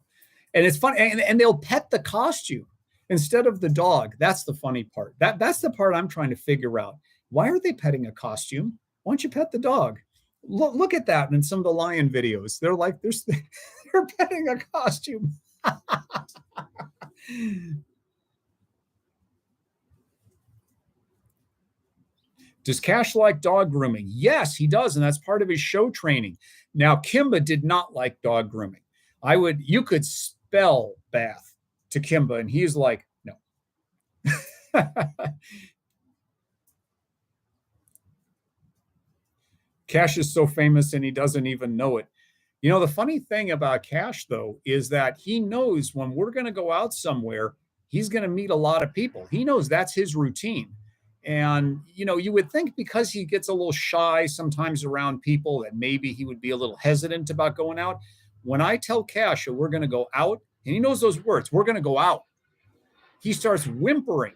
And it's funny. And they'll pet the costume instead of the dog. That's the funny part. That's the part I'm trying to figure out. Why are they petting a costume? Why don't you pet the dog? Look at that in some of the lion videos. They're like, they're petting a costume. Does Cash like dog grooming? Yes, he does. And that's part of his show training. Now, Kimba did not like dog grooming. You could spell bath to Kimba, and he's like, no. Cash is so famous and he doesn't even know it. You know, the funny thing about Cash, though, is that he knows when we're going to go out somewhere, he's going to meet a lot of people. He knows that's his routine. And, you know, you would think because he gets a little shy sometimes around people that maybe he would be a little hesitant about going out. When I tell Cash that we're going to go out, and he knows those words, we're going to go out, he starts whimpering.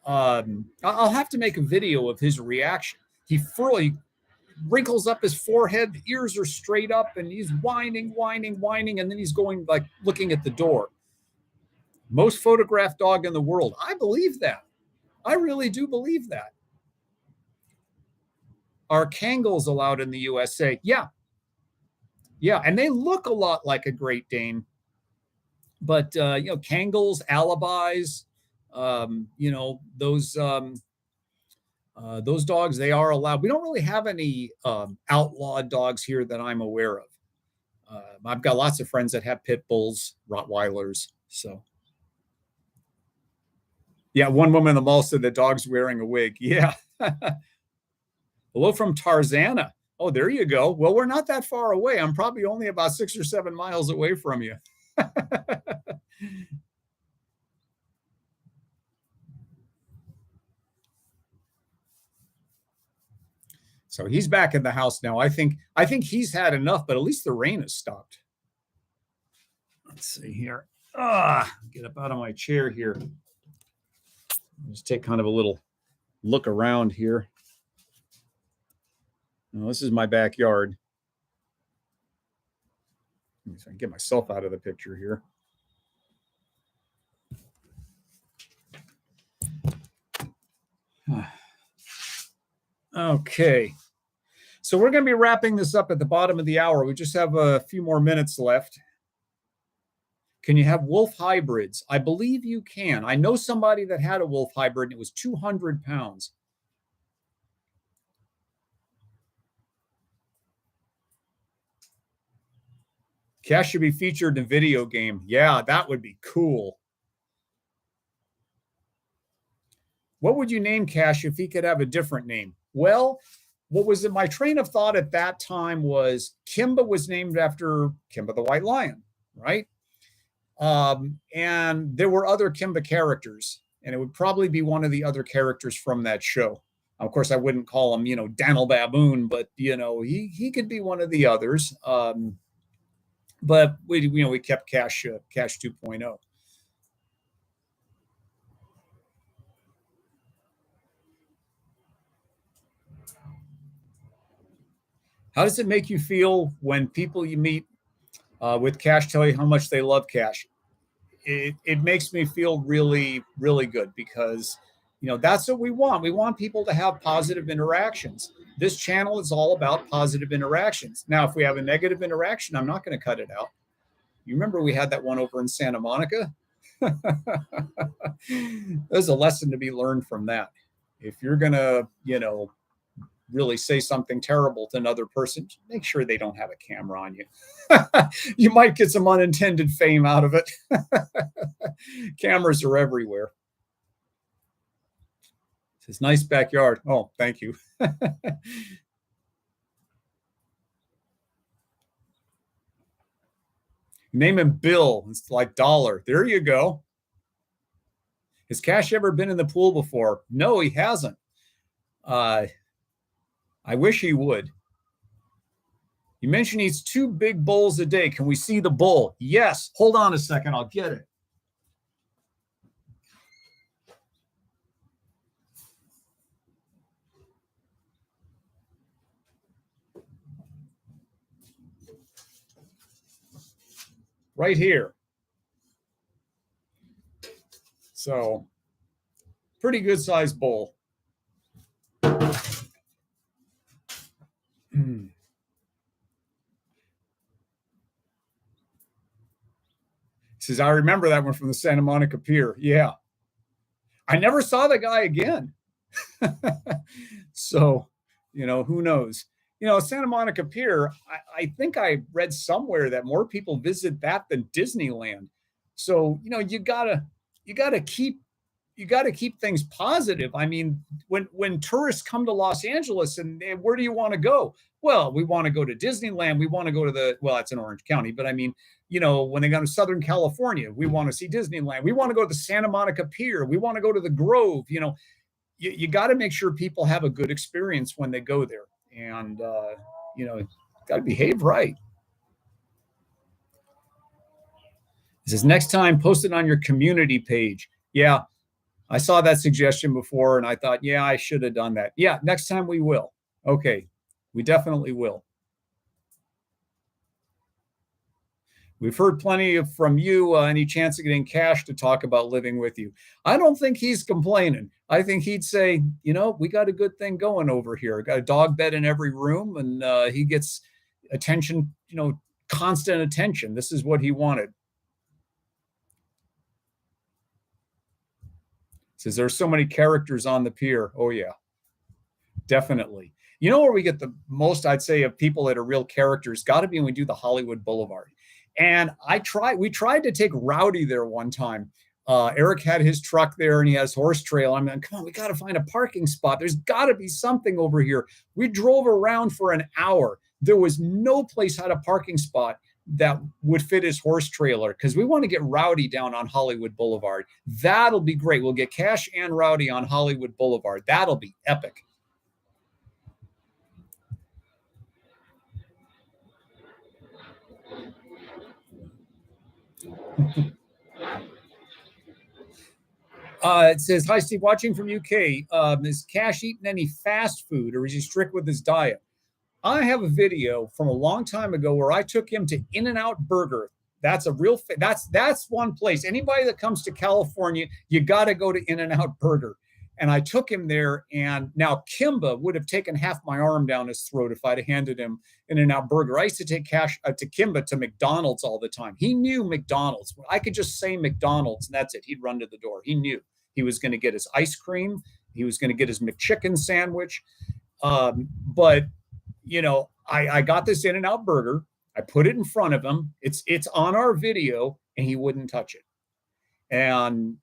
I'll have to make a video of his reaction. He wrinkles up his forehead, the ears are straight up, and he's whining, and then he's going like looking at the door. Most photographed dog in the world. I believe that. I really do believe that. Are Kangals allowed in the USA? Yeah. Yeah, and they look a lot like a Great Dane. But, you know, Kangals, Alibis, you know, those dogs, they are allowed. We don't really have any outlawed dogs here that I'm aware of. I've got lots of friends that have pit bulls, Rottweilers. So, yeah, one woman in the mall said the dog's wearing a wig. Yeah. Hello from Tarzana. Oh, there you go. Well, we're not that far away. I'm probably only about 6 or 7 miles away from you. So he's back in the house now. I think he's had enough, but at least the rain has stopped. Let's see here. Get up out of my chair here. Just take kind of a little look around here. Now, this is my backyard. So I can get myself out of the picture here. Okay. So we're going to be wrapping this up at the bottom of the hour. We just have a few more minutes left. Can you have wolf hybrids? I believe you can. I know somebody that had a wolf hybrid, and it was 200 pounds. Cash should be featured in a video game. Yeah, that would be cool. What would you name Cash if he could have a different name? Well, what was in my train of thought at that time was Kimba was named after Kimba the White Lion, right? And there were other Kimba characters, and it would probably be one of the other characters from that show. Of course, I wouldn't call him, you know, Daniel Baboon, but, you know, he could be one of the others. But we kept Cash 2.0. How does it make you feel when people you meet with Cash tell you how much they love Cash? It makes me feel really, really good because, you know, that's what we want. We want people to have positive interactions. This channel is all about positive interactions. Now, if we have a negative interaction, I'm not going to cut it out. You remember we had that one over in Santa Monica? There's a lesson to be learned from that. If you're going to, you know, really say something terrible to another person, make sure they don't have a camera on you. You might get some unintended fame out of it. Cameras are everywhere. It's a nice backyard. Oh, thank you. Name him Bill. It's like dollar. There you go. Has Cash ever been in the pool before? No, he hasn't. I wish he would. You mentioned he eats 2 big bowls a day. Can we see the bowl? Yes. Hold on a second. I'll get it. Right here. So, pretty good sized bowl. Says, I remember that one from the Santa Monica Pier. Yeah. I never saw the guy again. So, you know, who knows? Santa Monica Pier, I think I read somewhere that more people visit that than Disneyland. So, you gotta keep things positive. I mean, when tourists come to Los Angeles and where do you want to go? Well, we want to go to Disneyland. We want to go to it's in Orange County, but I mean, when they go to Southern California, we want to see Disneyland. We want to go to the Santa Monica Pier. We want to go to the Grove. You got to make sure people have a good experience when they go there, and got to behave right. It says next time, post it on your community page. Yeah, I saw that suggestion before, and I thought, yeah, I should have done that. Yeah, next time we will. Okay, we definitely will. We've heard plenty from you. Any chance of getting Cash to talk about living with you? I don't think he's complaining. I think he'd say, we got a good thing going over here. Got a dog bed in every room, and he gets attention, constant attention. This is what he wanted. Says there's so many characters on the pier. Oh, yeah, definitely. Where we get the most, I'd say, of people that are real characters got to be when we do the Hollywood Boulevard. And we tried to take Rowdy there one time. Eric had his truck there and he has horse trail. I'm like, come on, we got to find a parking spot. There's got to be something over here. We drove around for an hour. There was no place had a parking spot that would fit his horse trailer because we want to get Rowdy down on Hollywood Boulevard. That'll be great. We'll get Cash and Rowdy on Hollywood Boulevard. That'll be epic. It says, hi, Steve, watching from UK. Is Cash eating any fast food or is he strict with his diet? I have a video from a long time ago where I took him to In-N-Out Burger. That's a real, that's one place. Anybody that comes to California, you got to go to In-N-Out Burger. And I took him there, and now Kimba would have taken half my arm down his throat if I'd have handed him In-N-Out Burger. I used to take Cash to Kimba to McDonald's all the time. He knew McDonald's. I could just say McDonald's, and that's it. He'd run to the door. He knew he was going to get his ice cream. He was going to get his McChicken sandwich. But I got this In-N-Out Burger. I put it in front of him. It's on our video, and he wouldn't touch it. And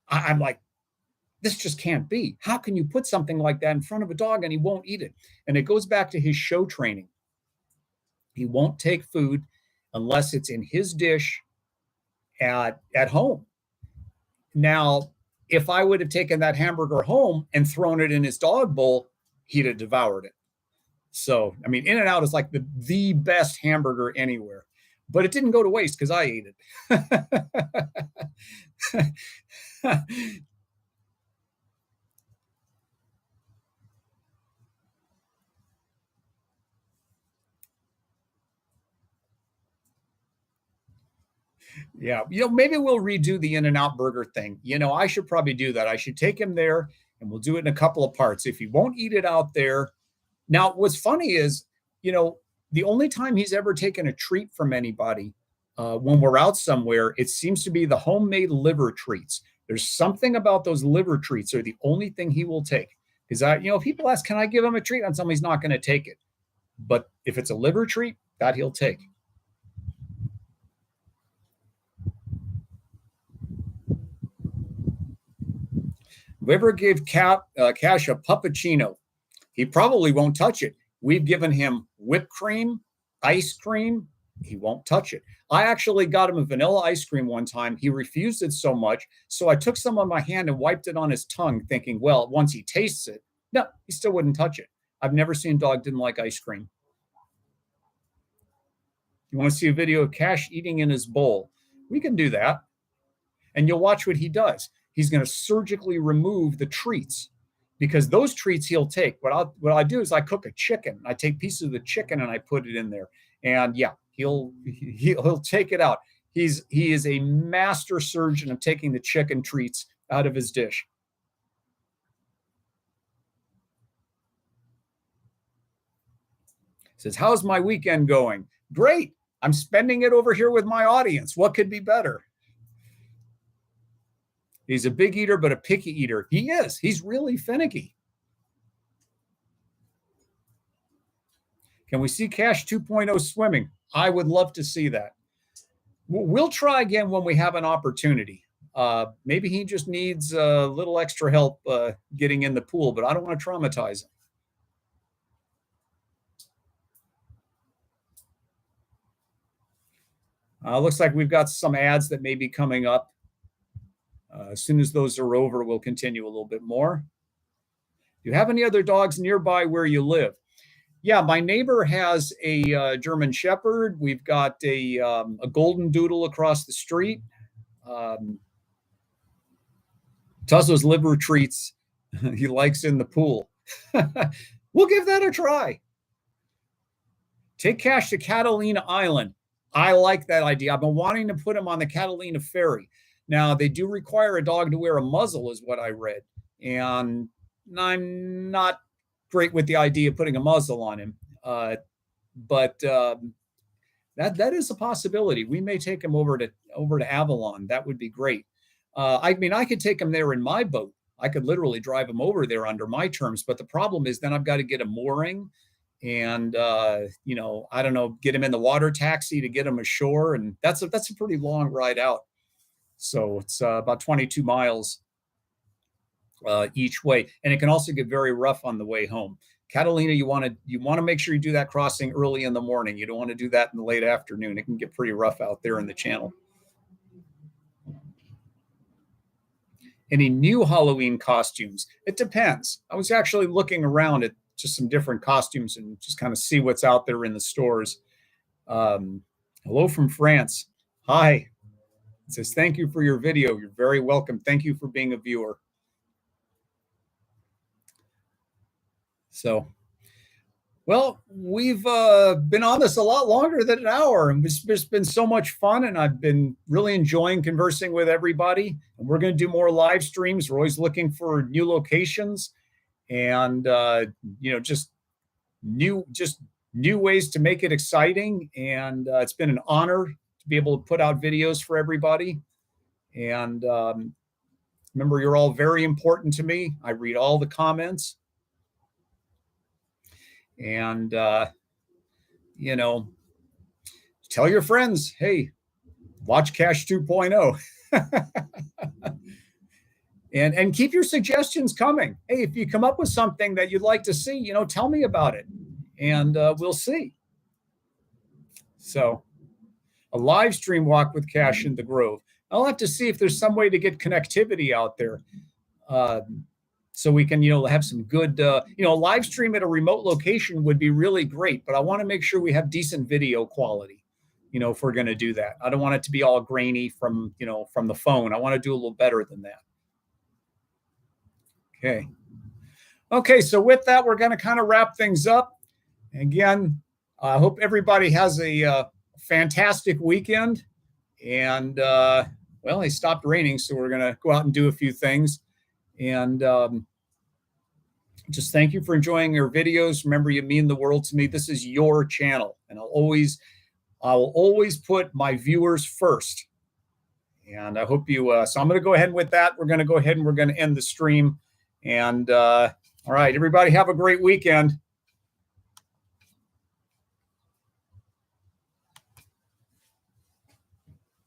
I'm like, this just can't be. How can you put something like that in front of a dog and he won't eat it? And it goes back to his show training. He won't take food unless it's in his dish at home. Now, if I would have taken that hamburger home and thrown it in his dog bowl, he'd have devoured it. So, I mean, In-N-Out is like the best hamburger anywhere. But it didn't go to waste because I ate it. Yeah, maybe we'll redo the In-N-Out Burger thing. I should probably do that. I should take him there and we'll do it in a couple of parts. If he won't eat it out there. Now, what's funny is, the only time he's ever taken a treat from anybody when we're out somewhere, it seems to be the homemade liver treats. There's something about those liver treats are the only thing he will take. Because people ask, can I give him a treat on something? He's not going to take it. But if it's a liver treat, that he'll take. Whoever gave Cash a puppuccino, he probably won't touch it. We've given him whipped cream, ice cream. He won't touch it. I actually got him a vanilla ice cream one time. He refused it so much. So I took some on my hand and wiped it on his tongue thinking, well, once he tastes it, no, he still wouldn't touch it. I've never seen a dog didn't like ice cream. You want to see a video of Cash eating in his bowl? We can do that. And you'll watch what he does. He's going to surgically remove the treats because those treats he'll take. What I do is I cook a chicken. I take pieces of the chicken and I put it in there. And yeah, he'll take it out. He is a master surgeon of taking the chicken treats out of his dish. Says, how's my weekend going? Great. I'm spending it over here with my audience. What could be better? He's a big eater, but a picky eater. He is. He's really finicky. Can we see Cash 2.0 swimming? I would love to see that. We'll try again when we have an opportunity. Maybe he just needs a little extra help getting in the pool, but I don't want to traumatize him. Looks like we've got some ads that may be coming up. As soon as those are over, we'll continue a little bit more. Do you have any other dogs nearby where you live? Yeah, my neighbor has a German Shepherd. We've got a Golden Doodle across the street. Tuzzo's liver treats he likes in the pool. We'll give that a try. Take Cash to Catalina Island. I like that idea. I've been wanting to put him on the Catalina Ferry. Now, they do require a dog to wear a muzzle, is what I read. And I'm not great with the idea of putting a muzzle on him. But that is a possibility. We may take him over to Avalon. That would be great. I mean, I could take him there in my boat. I could literally drive him over there under my terms. But the problem is then I've got to get a mooring and, you know, I don't know, get him in the water taxi to get him ashore. And that's a pretty long ride out. So it's about 22 miles each way. And it can also get very rough on the way home. Catalina, you want to make sure you do that crossing early in the morning. You don't want to do that in the late afternoon. It can get pretty rough out there in the channel. Any new Halloween costumes? It depends. I was actually looking around at just some different costumes and just kind of see what's out there in the stores. Hello from France. Hi. It says, thank you for your video. You're very welcome. Thank you for being a viewer. So, well, we've been on this a lot longer than an hour, and it's just been so much fun, and I've been really enjoying conversing with everybody. And we're going to do more live streams. We're always looking for new locations and, you know, just new ways to make it exciting. And it's been an honor to be able to put out videos for everybody. And remember, you're all very important to me. I read all the comments. And, you know, tell your friends, hey, watch Cash 2.0. and keep your suggestions coming. Hey, if you come up with something that you'd like to see, you know, tell me about it. And we'll see. So a live stream walk with Cash in the Grove. I'll have to see if there's some way to get connectivity out there. So we can, you know, have some good, you know, live stream at a remote location would be really great, but I want to make sure we have decent video quality, you know, if we're going to do that. I don't want it to be all grainy from, you know, from the phone. I want to do a little better than that. Okay. Okay. So with that, we're going to kind of wrap things up. Again, I hope everybody has a fantastic weekend. And, well, it stopped raining, so we're going to go out and do a few things. And just thank you for enjoying our videos. Remember, you mean the world to me. This is your channel, and I will always put my viewers first. And I hope you. So I'm going to go ahead with that. We're going to go ahead and we're going to end the stream. And all right, everybody, have a great weekend.